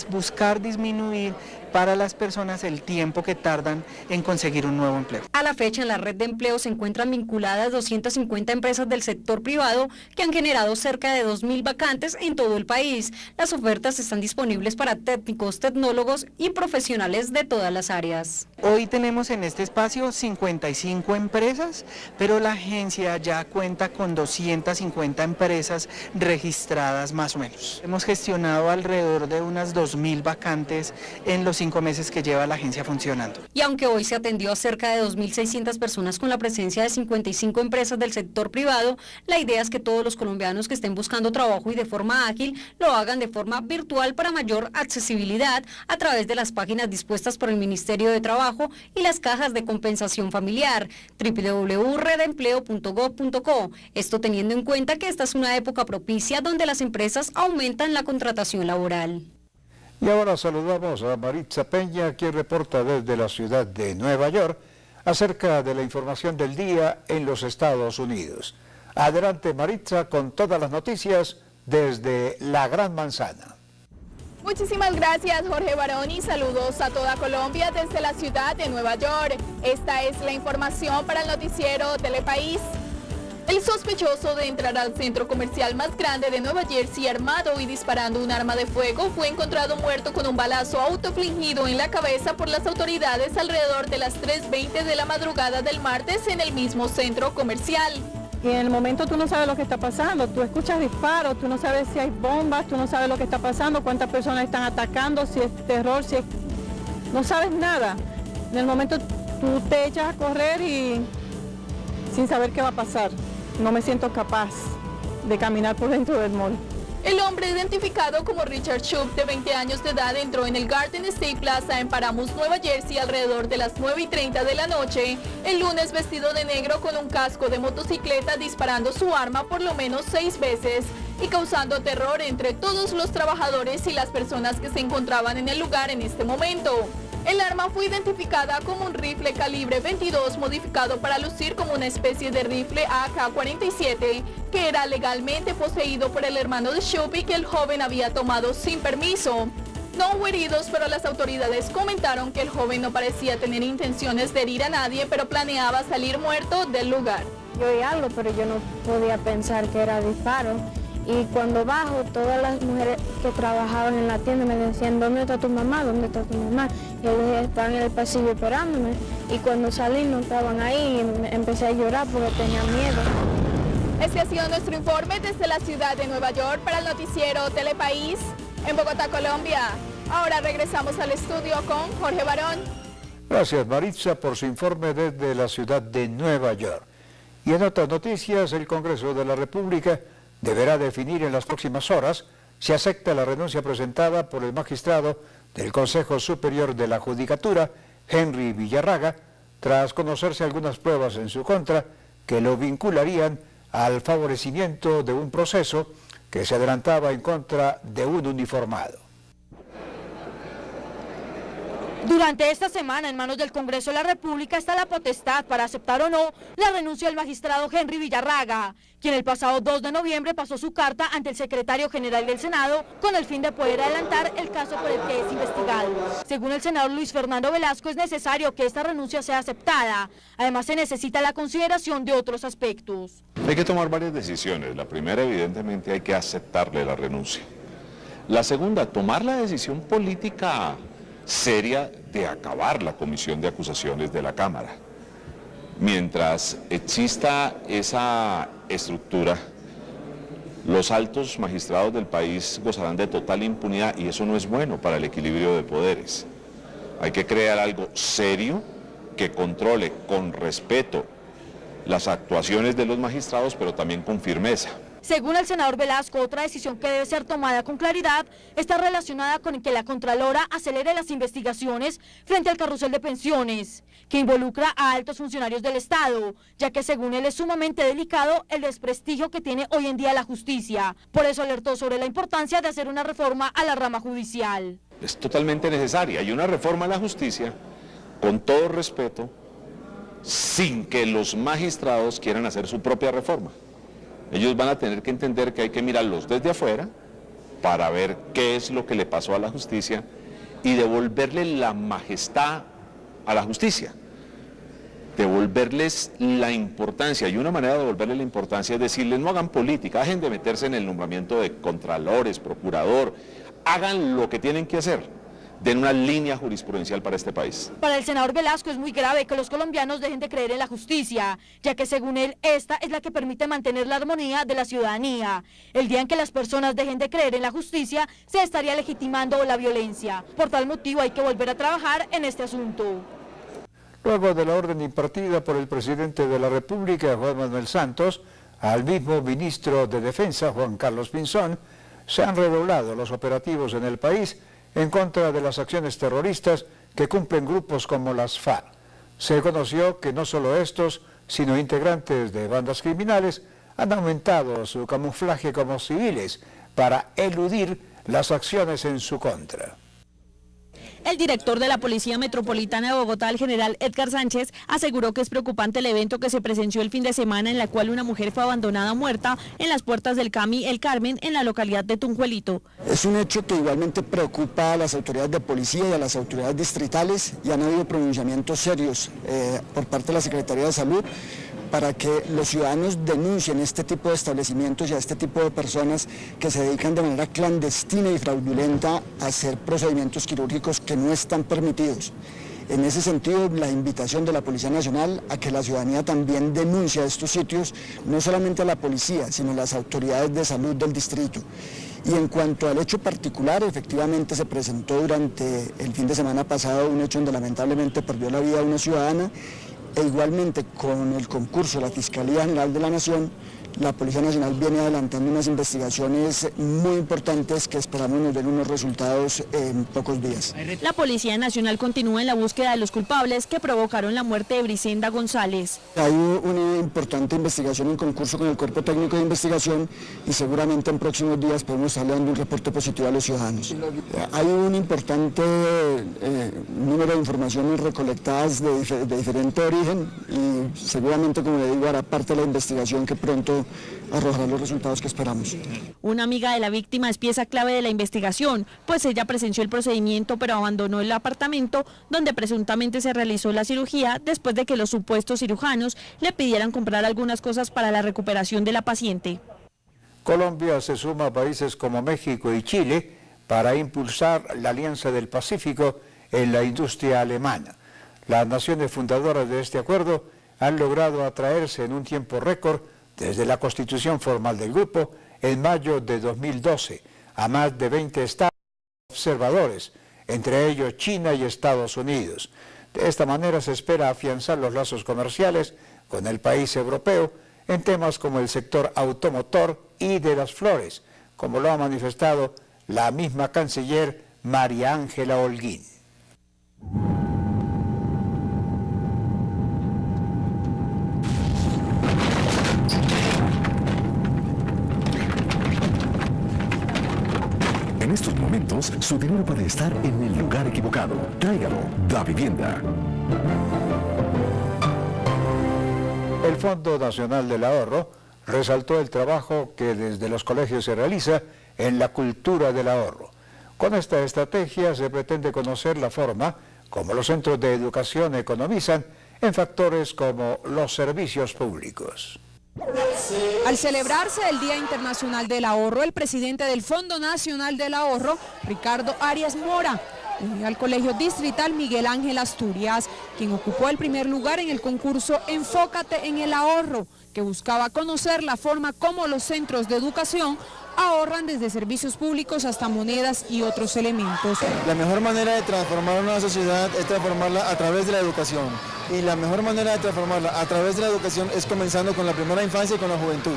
[SPEAKER 4] buscar disminuir para las personas el tiempo que tardan en conseguir un nuevo empleo.
[SPEAKER 7] A la fecha, en la red de empleo se encuentran vinculadas 250 empresas del sector privado que han generado cerca de 2.000 vacantes en todo el país. Las ofertas están disponibles para técnicos, tecnólogos y profesionales de todas las áreas.
[SPEAKER 4] Hoy tenemos en este espacio 55 empresas, pero la agencia ya cuenta con 250 empresas registradas más o menos. Hemos gestionado alrededor de unas 2.000 vacantes en los 5 meses que lleva la agencia funcionando.
[SPEAKER 7] Y aunque hoy se atendió a cerca de 2.600 personas con la presencia de 55 empresas del sector privado, la idea es que todos los colombianos que estén buscando trabajo y de forma ágil lo hagan de forma virtual para mayor accesibilidad a través de las páginas dispuestas por el Ministerio de Trabajo y las cajas de compensación familiar, www.redempleo.gov.co. Esto teniendo en cuenta que esta es una época propicia donde las empresas aumentan la contratación laboral.
[SPEAKER 1] Y ahora saludamos a Maritza Peña, quien reporta desde la ciudad de Nueva York acerca de la información del día en los Estados Unidos. Adelante, Maritza, con todas las noticias desde la Gran Manzana.
[SPEAKER 19] Muchísimas gracias, Jorge Barón, y saludos a toda Colombia desde la ciudad de Nueva York. Esta es la información para el noticiero Telepaís. El sospechoso de entrar al centro comercial más grande de Nueva Jersey armado y disparando un arma de fuego fue encontrado muerto con un balazo autoinfligido en la cabeza por las autoridades alrededor de las 3:20 de la madrugada del martes en el mismo centro comercial.
[SPEAKER 6] Y en el momento tú no sabes lo que está pasando, tú escuchas disparos, tú no sabes si hay bombas, tú no sabes lo que está pasando, cuántas personas están atacando, si es terror, si es... no sabes nada. En el momento tú te echas a correr y sin saber qué va a pasar. No me siento capaz de caminar por dentro del mall.
[SPEAKER 19] El hombre identificado como Richard Shoup, de 20 años de edad, entró en el Garden State Plaza en Paramus, Nueva Jersey, alrededor de las 9:30 de la noche, el lunes vestido de negro con un casco de motocicleta, disparando su arma por lo menos 6 veces y causando terror entre todos los trabajadores y las personas que se encontraban en el lugar en este momento. El arma fue identificada como un rifle calibre 22 modificado para lucir como una especie de rifle AK-47 que era legalmente poseído por el hermano de Shoup y que el joven había tomado sin permiso. No hubo heridos, pero las autoridades comentaron que el joven no parecía tener intenciones de herir a nadie, pero planeaba salir muerto del lugar.
[SPEAKER 18] Yo oí algo, pero yo no podía pensar que era disparo. Y cuando bajo, todas las mujeres que trabajaban en la tienda me decían, ¿dónde está tu mamá? ¿Dónde está tu mamá? Y yo les dije, estaban en el pasillo esperándome. Y cuando salí no estaban ahí y empecé a llorar porque tenía miedo.
[SPEAKER 19] Este ha sido nuestro informe desde la ciudad de Nueva York para el noticiero Telepaís en Bogotá, Colombia. Ahora regresamos al estudio con Jorge Barón.
[SPEAKER 1] Gracias, Maritza, por su informe desde la ciudad de Nueva York. Y en otras noticias, el Congreso de la República deberá definir en las próximas horas si acepta la renuncia presentada por el magistrado del Consejo Superior de la Judicatura, Henry Villarraga, tras conocerse algunas pruebas en su contra que lo vincularían al favorecimiento de un proceso que se adelantaba en contra de un uniformado.
[SPEAKER 3] Durante esta semana, en manos del Congreso de la República está la potestad para aceptar o no la renuncia del magistrado Henry Villarraga, quien el pasado 2 de noviembre pasó su carta ante el secretario general del Senado con el fin de poder adelantar el caso por el que es investigado. Según el senador Luis Fernando Velasco, es necesario que esta renuncia sea aceptada. Además, se necesita la consideración de otros aspectos.
[SPEAKER 8] Hay que tomar varias decisiones. La primera, evidentemente, hay que aceptarle la renuncia. La segunda, tomar la decisión política seria de acabar la comisión de acusaciones de la Cámara. Mientras exista esa estructura, los altos magistrados del país gozarán de total impunidad y eso no es bueno para el equilibrio de poderes. Hay que crear algo serio que controle con respeto las actuaciones de los magistrados, pero también con firmeza.
[SPEAKER 3] Según el senador Velasco, otra decisión que debe ser tomada con claridad está relacionada con que la Contralora acelere las investigaciones frente al carrusel de pensiones, que involucra a altos funcionarios del Estado, ya que según él es sumamente delicado el desprestigio que tiene hoy en día la justicia. Por eso alertó sobre la importancia de hacer una reforma a la rama judicial.
[SPEAKER 8] Es totalmente necesaria y una reforma a la justicia, con todo respeto, sin que los magistrados quieran hacer su propia reforma. Ellos van a tener que entender que hay que mirarlos desde afuera para ver qué es lo que le pasó a la justicia y devolverle la majestad a la justicia, devolverles la importancia, y una manera de devolverle la importancia es decirles no hagan política, dejen de meterse en el nombramiento de contralores, procurador, hagan lo que tienen que hacer. Den una línea jurisprudencial para este país.
[SPEAKER 3] Para el senador Velasco es muy grave que los colombianos dejen de creer en la justicia, ya que según él, esta es la que permite mantener la armonía de la ciudadanía. El día en que las personas dejen de creer en la justicia, se estaría legitimando la violencia. Por tal motivo hay que volver a trabajar en este asunto.
[SPEAKER 1] Luego de la orden impartida por el presidente de la República, Juan Manuel Santos, al mismo ministro de Defensa, Juan Carlos Pinzón, se han redoblado los operativos en el país en contra de las acciones terroristas que cumplen grupos como las FARC. Se conoció que no solo estos, sino integrantes de bandas criminales, han aumentado su camuflaje como civiles para eludir las acciones en su contra.
[SPEAKER 5] El director de la Policía Metropolitana de Bogotá, el general Edgar Sánchez, aseguró que es preocupante el evento que se presenció el fin de semana en la cual una mujer fue abandonada muerta en las puertas del CAMI El Carmen en la localidad de Tunjuelito.
[SPEAKER 15] Es un hecho que igualmente preocupa a las autoridades de policía y a las autoridades distritales y han habido pronunciamientos serios por parte de la Secretaría de Salud para que los ciudadanos denuncien este tipo de establecimientos y a este tipo de personas que se dedican de manera clandestina y fraudulenta a hacer procedimientos quirúrgicos que no están permitidos. En ese sentido, la invitación de la Policía Nacional a que la ciudadanía también denuncie estos sitios, no solamente a la policía, sino a las autoridades de salud del distrito. Y en cuanto al hecho particular, efectivamente se presentó durante el fin de semana pasado un hecho donde lamentablemente perdió la vida una ciudadana. E igualmente con el concurso de la Fiscalía General de la Nación, la Policía Nacional viene adelantando unas investigaciones muy importantes que esperamos nos den unos resultados en pocos días.
[SPEAKER 5] La Policía Nacional continúa en la búsqueda de los culpables que provocaron la muerte de Brisenda González.
[SPEAKER 15] Hay una importante investigación en concurso con el Cuerpo Técnico de Investigación y seguramente en próximos días podemos estar dando un reporte positivo a los ciudadanos. Hay un importante número de informaciones recolectadas de diferente origen y seguramente, como le digo, hará parte de la investigación que pronto arrojará los resultados que esperamos.
[SPEAKER 5] Una amiga de la víctima es pieza clave de la investigación, pues ella presenció el procedimiento pero abandonó el apartamento donde presuntamente se realizó la cirugía después de que los supuestos cirujanos le pidieran comprar algunas cosas para la recuperación de la paciente.
[SPEAKER 1] Colombia se suma a países como México y Chile para impulsar la Alianza del Pacífico en la industria alemana. Las naciones fundadoras de este acuerdo han logrado atraerse en un tiempo récord desde la constitución formal del grupo en mayo de 2012 a más de 20 estados observadores, entre ellos China y Estados Unidos. De esta manera se espera afianzar los lazos comerciales con el país europeo en temas como el sector automotor y de las flores, como lo ha manifestado la misma canciller María Ángela Holguín.
[SPEAKER 10] En estos momentos, su dinero puede estar en el lugar equivocado. Tráigalo, Da Vivienda.
[SPEAKER 1] El Fondo Nacional del Ahorro resaltó el trabajo que desde los colegios se realiza en la cultura del ahorro. Con esta estrategia se pretende conocer la forma como los centros de educación economizan en factores como los servicios públicos.
[SPEAKER 9] Al celebrarse el Día Internacional del Ahorro, el presidente del Fondo Nacional del Ahorro, Ricardo Arias Mora, unió al Colegio Distrital Miguel Ángel Asturias, quien ocupó el primer lugar en el concurso Enfócate en el Ahorro, que buscaba conocer la forma como los centros de educación ahorran desde servicios públicos hasta monedas y otros elementos.
[SPEAKER 11] La mejor manera de transformar una sociedad es transformarla a través de la educación. Y la mejor manera de transformarla a través de la educación es comenzando con la primera infancia y con la juventud.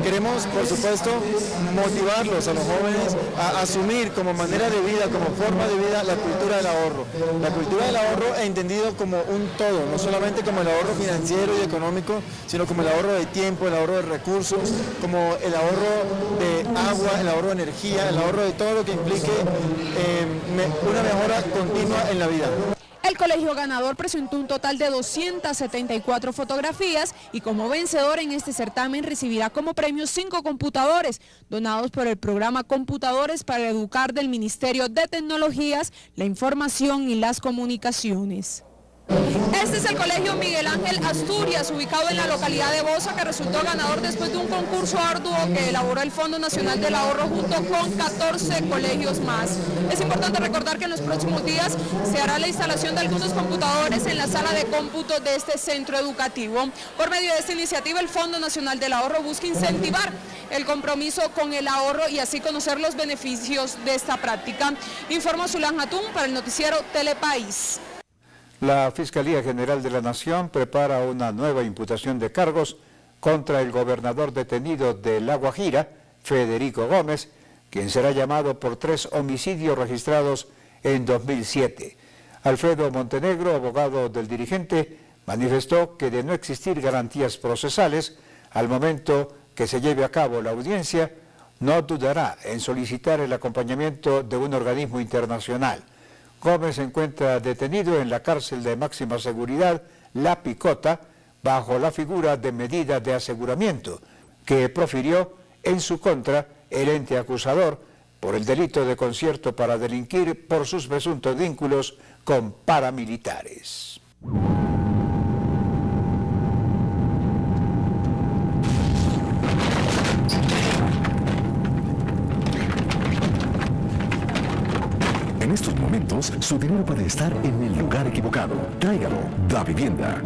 [SPEAKER 11] Queremos, por supuesto, motivarlos a los jóvenes a asumir como manera de vida, como forma de vida, la cultura del ahorro. La cultura del ahorro entendido como un todo, no solamente como el ahorro financiero y económico, sino como el ahorro de tiempo, el ahorro de recursos, como el ahorro de agua, el ahorro de energía, el ahorro de todo lo que implique una mejora continua en la vida.
[SPEAKER 9] El colegio ganador presentó un total de 274 fotografías y como vencedor en este certamen recibirá como premio 5 computadores donados por el programa Computadores para Educar del Ministerio de Tecnologías, la Información y las Comunicaciones. Este es el Colegio Miguel Ángel Asturias, ubicado en la localidad de Bosa, que resultó ganador después de un concurso arduo que elaboró el Fondo Nacional del Ahorro junto con 14 colegios más. Es importante recordar que en los próximos días se hará la instalación de algunos computadores en la sala de cómputo de este centro educativo. Por medio de esta iniciativa, el Fondo Nacional del Ahorro busca incentivar el compromiso con el ahorro y así conocer los beneficios de esta práctica. Informó Zulán Hatún para el noticiero Telepaís.
[SPEAKER 1] La Fiscalía General de la Nación prepara una nueva imputación de cargos contra el gobernador detenido de La Guajira, Federico Gómez, quien será llamado por 3 homicidios registrados en 2007. Alfredo Montenegro, abogado del dirigente, manifestó que de no existir garantías procesales, al momento que se lleve a cabo la audiencia, no dudará en solicitar el acompañamiento de un organismo internacional. Gómez se encuentra detenido en la cárcel de máxima seguridad La Picota bajo la figura de medida de aseguramiento que profirió en su contra el ente acusador por el delito de concierto para delinquir por sus presuntos vínculos con paramilitares.
[SPEAKER 10] En estos momentos, su dinero puede estar en el lugar equivocado. Tráigalo, Da Vivienda.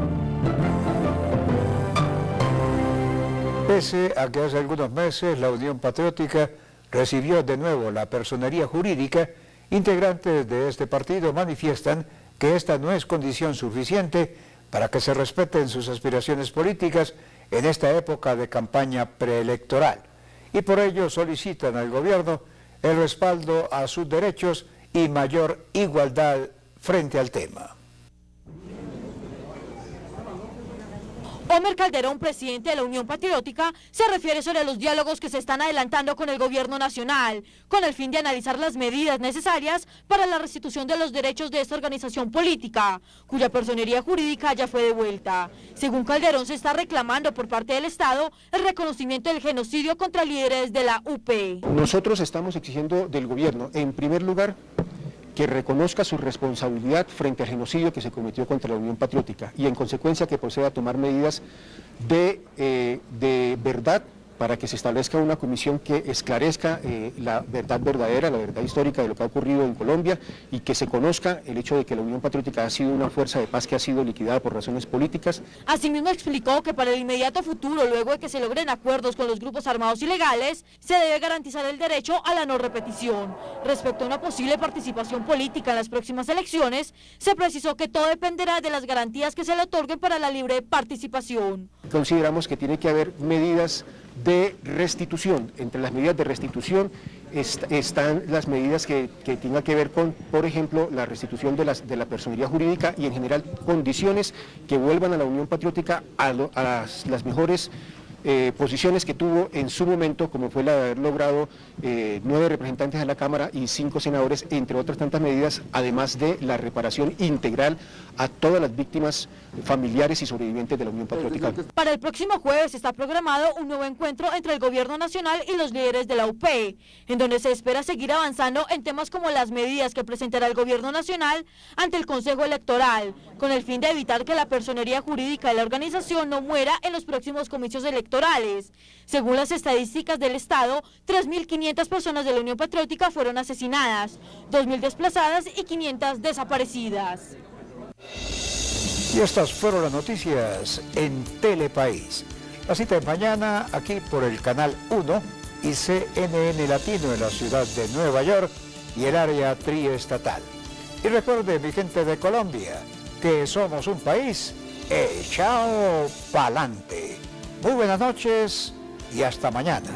[SPEAKER 1] Pese a que hace algunos meses la Unión Patriótica recibió de nuevo la personería jurídica, integrantes de este partido manifiestan que esta no es condición suficiente para que se respeten sus aspiraciones políticas en esta época de campaña preelectoral. Y por ello solicitan al gobierno el respaldo a sus derechos y mayor igualdad frente al tema.
[SPEAKER 3] Homer Calderón, presidente de la Unión Patriótica, se refiere sobre los diálogos que se están adelantando con el gobierno nacional, con el fin de analizar las medidas necesarias para la restitución de los derechos de esta organización política, cuya personería jurídica ya fue devuelta. Según Calderón, se está reclamando por parte del Estado el reconocimiento del genocidio contra líderes de la UP.
[SPEAKER 12] Nosotros estamos exigiendo del gobierno, en primer lugar, que reconozca su responsabilidad frente al genocidio que se cometió contra la Unión Patriótica y en consecuencia que proceda a tomar medidas de verdad para que se establezca una comisión que esclarezca la verdad verdadera, la verdad histórica de lo que ha ocurrido en Colombia y que se conozca el hecho de que la Unión Patriótica ha sido una fuerza de paz que ha sido liquidada por razones políticas.
[SPEAKER 3] Asimismo explicó que para el inmediato futuro, luego de que se logren acuerdos con los grupos armados ilegales, se debe garantizar el derecho a la no repetición. Respecto a una posible participación política en las próximas elecciones, se precisó que todo dependerá de las garantías que se le otorguen para la libre participación.
[SPEAKER 12] Consideramos que tiene que haber medidas de restitución. Entre las medidas de restitución están las medidas que tengan que ver con, por ejemplo, la restitución de la personería jurídica y en general condiciones que vuelvan a la Unión Patriótica a las mejores posiciones que tuvo en su momento, como fue la de haber logrado 9 representantes de la Cámara y 5 senadores, entre otras tantas medidas, además de la reparación integral a todas las víctimas familiares y sobrevivientes de la Unión Patriótica.
[SPEAKER 3] Para el próximo jueves está programado un nuevo encuentro entre el gobierno nacional y los líderes de la UP, en donde se espera seguir avanzando en temas como las medidas que presentará el gobierno nacional ante el Consejo Electoral, con el fin de evitar que la personería jurídica de la organización no muera en los próximos comicios electorales. Según las estadísticas del Estado, 3.500 personas de la Unión Patriótica fueron asesinadas, 2.000 desplazadas y 500 desaparecidas.
[SPEAKER 1] Y estas fueron las noticias en Telepaís. La cita de mañana aquí por el Canal 1 y CNN Latino en la ciudad de Nueva York y el área triestatal. Y recuerde, mi gente de Colombia, que somos un país echado pa'lante. Muy buenas noches y hasta mañana.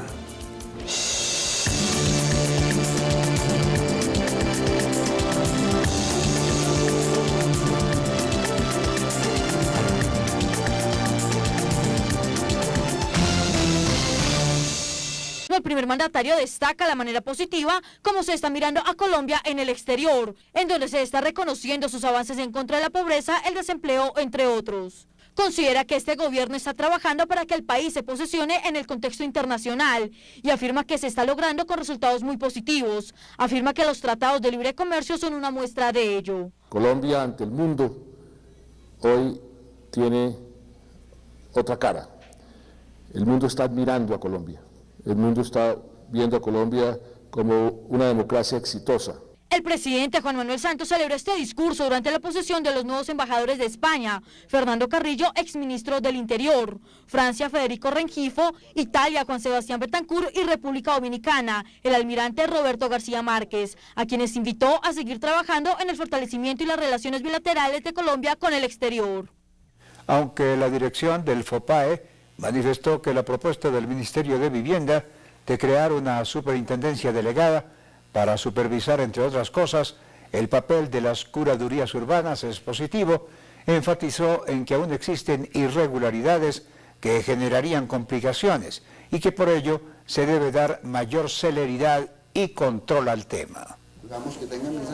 [SPEAKER 3] El primer mandatario destaca la manera positiva como se está mirando a Colombia en el exterior, en donde se está reconociendo sus avances en contra de la pobreza, el desempleo, entre otros. Considera que este gobierno está trabajando para que el país se posicione en el contexto internacional y afirma que se está logrando con resultados muy positivos. Afirma que los tratados de libre comercio son una muestra de ello.
[SPEAKER 13] Colombia ante el mundo hoy tiene otra cara. El mundo está admirando a Colombia. El mundo está viendo a Colombia como una democracia exitosa.
[SPEAKER 3] El presidente Juan Manuel Santos celebró este discurso durante la posesión de los nuevos embajadores de España, Fernando Carrillo, exministro del Interior, Francia, Federico Rengifo, Italia, Juan Sebastián Betancourt y República Dominicana, el almirante Roberto García Márquez, a quienes invitó a seguir trabajando en el fortalecimiento y las relaciones bilaterales de Colombia con el exterior.
[SPEAKER 1] Aunque la dirección del FOPAE manifestó que la propuesta del Ministerio de Vivienda de crear una superintendencia delegada para supervisar, entre otras cosas, el papel de las curadurías urbanas es positivo, enfatizó en que aún existen irregularidades que generarían complicaciones y que por ello se debe dar mayor celeridad y control al tema.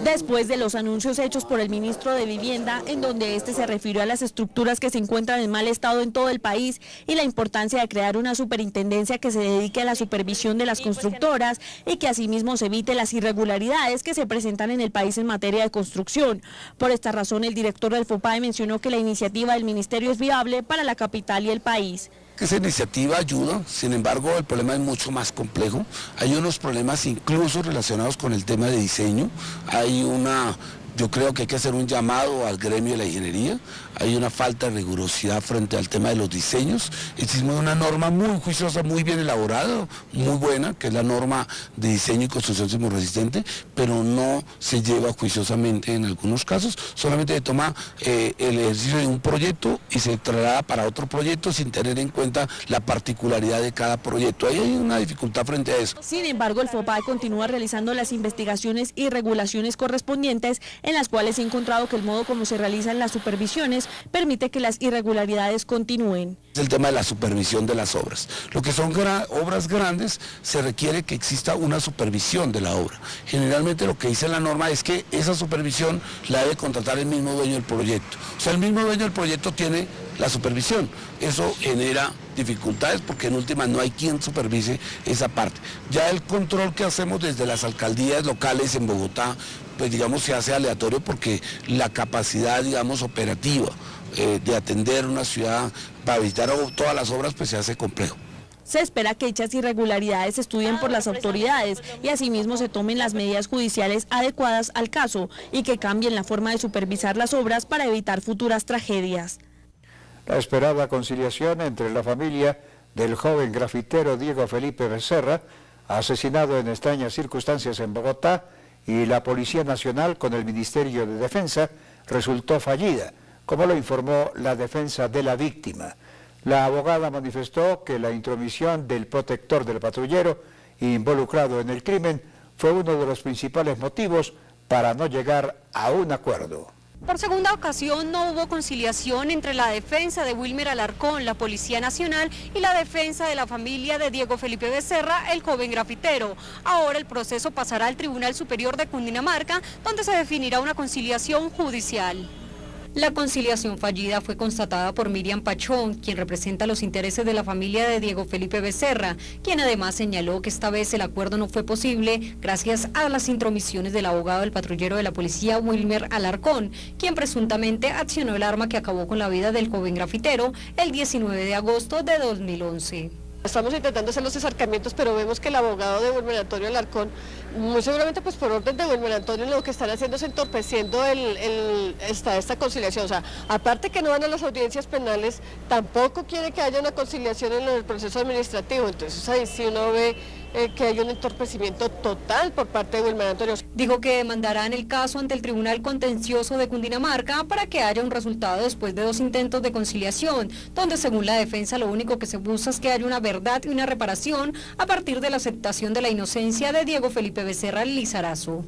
[SPEAKER 5] Después de los anuncios hechos por el ministro de Vivienda, en donde este se refirió a las estructuras que se encuentran en mal estado en todo el país y la importancia de crear una superintendencia que se dedique a la supervisión de las constructoras y que asimismo se evite las irregularidades que se presentan en el país en materia de construcción. Por esta razón, el director del FOPAE mencionó que la iniciativa del ministerio es viable para la capital y el país.
[SPEAKER 14] Esa iniciativa ayuda, sin embargo el problema es mucho más complejo. Hay unos problemas incluso relacionados con el tema de diseño. Yo creo que hay que hacer un llamado al gremio de la ingeniería. Hay una falta de rigurosidad frente al tema de los diseños. Existe una norma muy juiciosa, muy bien elaborada, muy buena, que es la norma de diseño y construcción sismorresistente, pero no se lleva juiciosamente en algunos casos. Solamente se toma el ejercicio de un proyecto y se traslada para otro proyecto sin tener en cuenta la particularidad de cada proyecto. Ahí hay una dificultad frente a eso.
[SPEAKER 5] Sin embargo, el FOPAE continúa realizando las investigaciones y regulaciones correspondientes, en las cuales se ha encontrado que el modo como se realizan las supervisiones permite que las irregularidades continúen.
[SPEAKER 14] Es el tema de la supervisión de las obras. Lo que son obras grandes, se requiere que exista una supervisión de la obra. Generalmente lo que dice la norma es que esa supervisión la debe contratar el mismo dueño del proyecto. O sea, el mismo dueño del proyecto tiene la supervisión. Eso genera dificultades porque en última no hay quien supervise esa parte. Ya el control que hacemos desde las alcaldías locales en Bogotá, pues digamos se hace aleatorio porque la capacidad, digamos, operativa de atender una ciudad para visitar todas las obras, pues se hace complejo.
[SPEAKER 5] Se espera que dichas irregularidades se estudien por las autoridades y asimismo se tomen las medidas judiciales adecuadas al caso y que cambien la forma de supervisar las obras para evitar futuras tragedias.
[SPEAKER 1] La esperada conciliación entre la familia del joven grafitero Diego Felipe Becerra, asesinado en extrañas circunstancias en Bogotá, y la Policía Nacional con el Ministerio de Defensa resultó fallida, como lo informó la defensa de la víctima. La abogada manifestó que la intromisión del protector del patrullero involucrado en el crimen fue uno de los principales motivos para no llegar a un acuerdo.
[SPEAKER 7] Por segunda ocasión no hubo conciliación entre la defensa de Wilmer Alarcón, la Policía Nacional, y la defensa de la familia de Diego Felipe Becerra, el joven grafitero. Ahora el proceso pasará al Tribunal Superior de Cundinamarca, donde se definirá una conciliación judicial. La conciliación fallida fue constatada por Miriam Pachón, quien representa los intereses de la familia de Diego Felipe Becerra, quien además señaló que esta vez el acuerdo no fue posible gracias a las intromisiones del abogado del patrullero de la policía Wilmer Alarcón, quien presuntamente accionó el arma que acabó con la vida del joven grafitero el 19 de agosto de 2011.
[SPEAKER 16] Estamos intentando hacer los acercamientos, pero vemos que el abogado de Wilmer Antonio Alarcón, muy seguramente pues por orden de Wilmer Antonio, lo que están haciendo es entorpeciendo esta conciliación. O sea, aparte que no van a las audiencias penales, tampoco quiere que haya una conciliación en el proceso administrativo. Entonces ahí sí uno ve que hay un entorpecimiento total por parte de Wilmer Antonio.
[SPEAKER 7] Dijo que demandarán el caso ante el Tribunal Contencioso de Cundinamarca para que haya un resultado después de 2 intentos de conciliación, donde según la defensa lo único que se busca es que haya una verdad y una reparación a partir de la aceptación de la inocencia de Diego Felipe Becerra Lizarazo.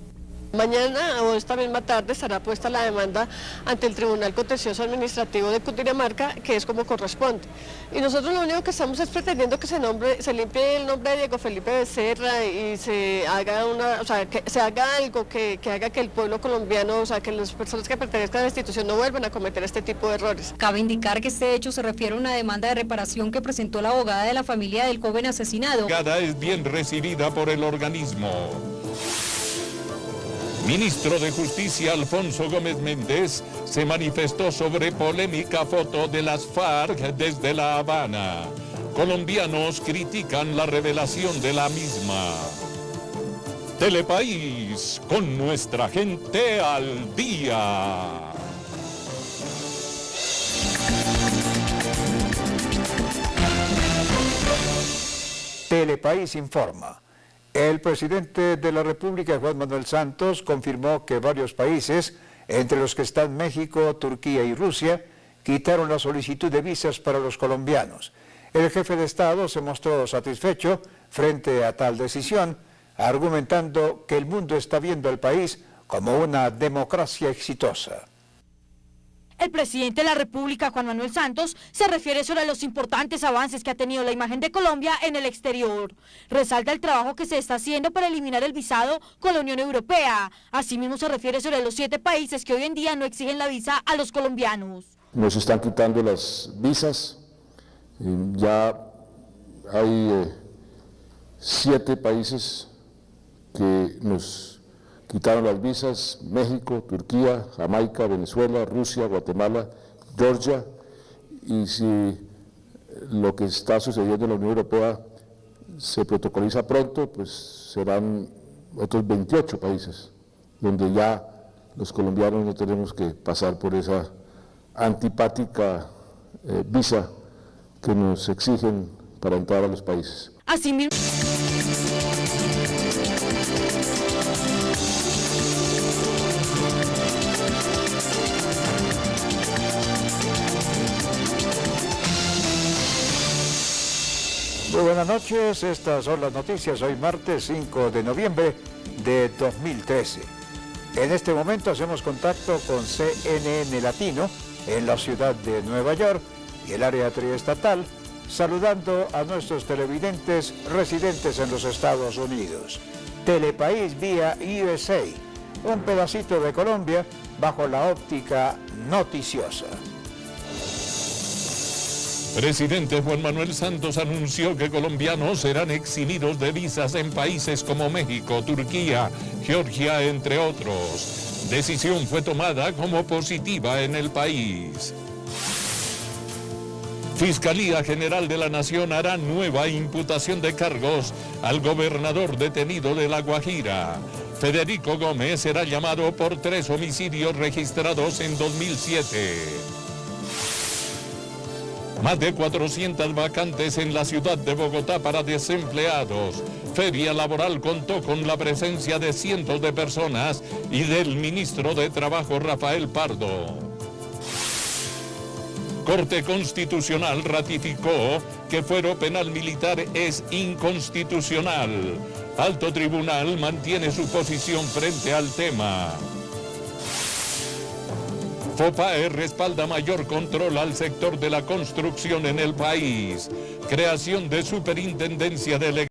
[SPEAKER 16] Mañana o esta misma tarde estará puesta la demanda ante el Tribunal Contencioso Administrativo de Cundinamarca, que es como corresponde. Y nosotros lo único que estamos es pretendiendo que se limpie el nombre de Diego Felipe Becerra y se haga que se haga algo que haga que el pueblo colombiano, o sea, que las personas que pertenezcan a la institución no vuelvan a cometer este tipo de errores.
[SPEAKER 7] Cabe indicar que este hecho se refiere a una demanda de reparación que presentó la abogada de la familia del joven asesinado.
[SPEAKER 2] Cada es bien recibida por el organismo. Ministro de Justicia Alfonso Gómez Méndez se manifestó sobre polémica foto de las FARC desde La Habana. Colombianos critican la revelación de la misma. Telepaís, con nuestra gente al día.
[SPEAKER 1] Telepaís informa. El presidente de la República, Juan Manuel Santos, confirmó que varios países, entre los que están México, Turquía y Rusia, quitaron la solicitud de visas para los colombianos. El jefe de Estado se mostró satisfecho frente a tal decisión, argumentando que el mundo está viendo al país como una democracia exitosa.
[SPEAKER 3] El presidente de la República, Juan Manuel Santos, se refiere sobre los importantes avances que ha tenido la imagen de Colombia en el exterior. Resalta el trabajo que se está haciendo para eliminar el visado con la Unión Europea. Asimismo se refiere sobre los 7 países que hoy en día no exigen la visa a los colombianos.
[SPEAKER 13] Nos están quitando las visas, ya hay 7 países que nos quitaron las visas: México, Turquía, Jamaica, Venezuela, Rusia, Guatemala, Georgia, y si lo que está sucediendo en la Unión Europea se protocoliza pronto, pues serán otros 28 países, donde ya los colombianos no tenemos que pasar por esa antipática visa que nos exigen para entrar a los países.
[SPEAKER 3] Asimismo.
[SPEAKER 1] Muy buenas noches, estas son las noticias hoy martes 5 de noviembre de 2013. En este momento hacemos contacto con CNN Latino en la ciudad de Nueva York y el área triestatal, saludando a nuestros televidentes residentes en los Estados Unidos. Telepaís vía USA, un pedacito de Colombia bajo la óptica noticiosa.
[SPEAKER 2] Presidente Juan Manuel Santos anunció que colombianos serán eximidos de visas en países como México, Turquía, Georgia, entre otros. Decisión fue tomada como positiva en el país. Fiscalía General de la Nación hará nueva imputación de cargos al gobernador detenido de La Guajira. Federico Gómez será llamado por 3 homicidios registrados en 2007. Más de 400 vacantes en la ciudad de Bogotá para desempleados. Feria laboral contó con la presencia de cientos de personas y del ministro de Trabajo Rafael Pardo. Corte Constitucional ratificó que fuero penal militar es inconstitucional. Alto Tribunal mantiene su posición frente al tema. FOPAE respalda mayor control al sector de la construcción en el país. Creación de superintendencia de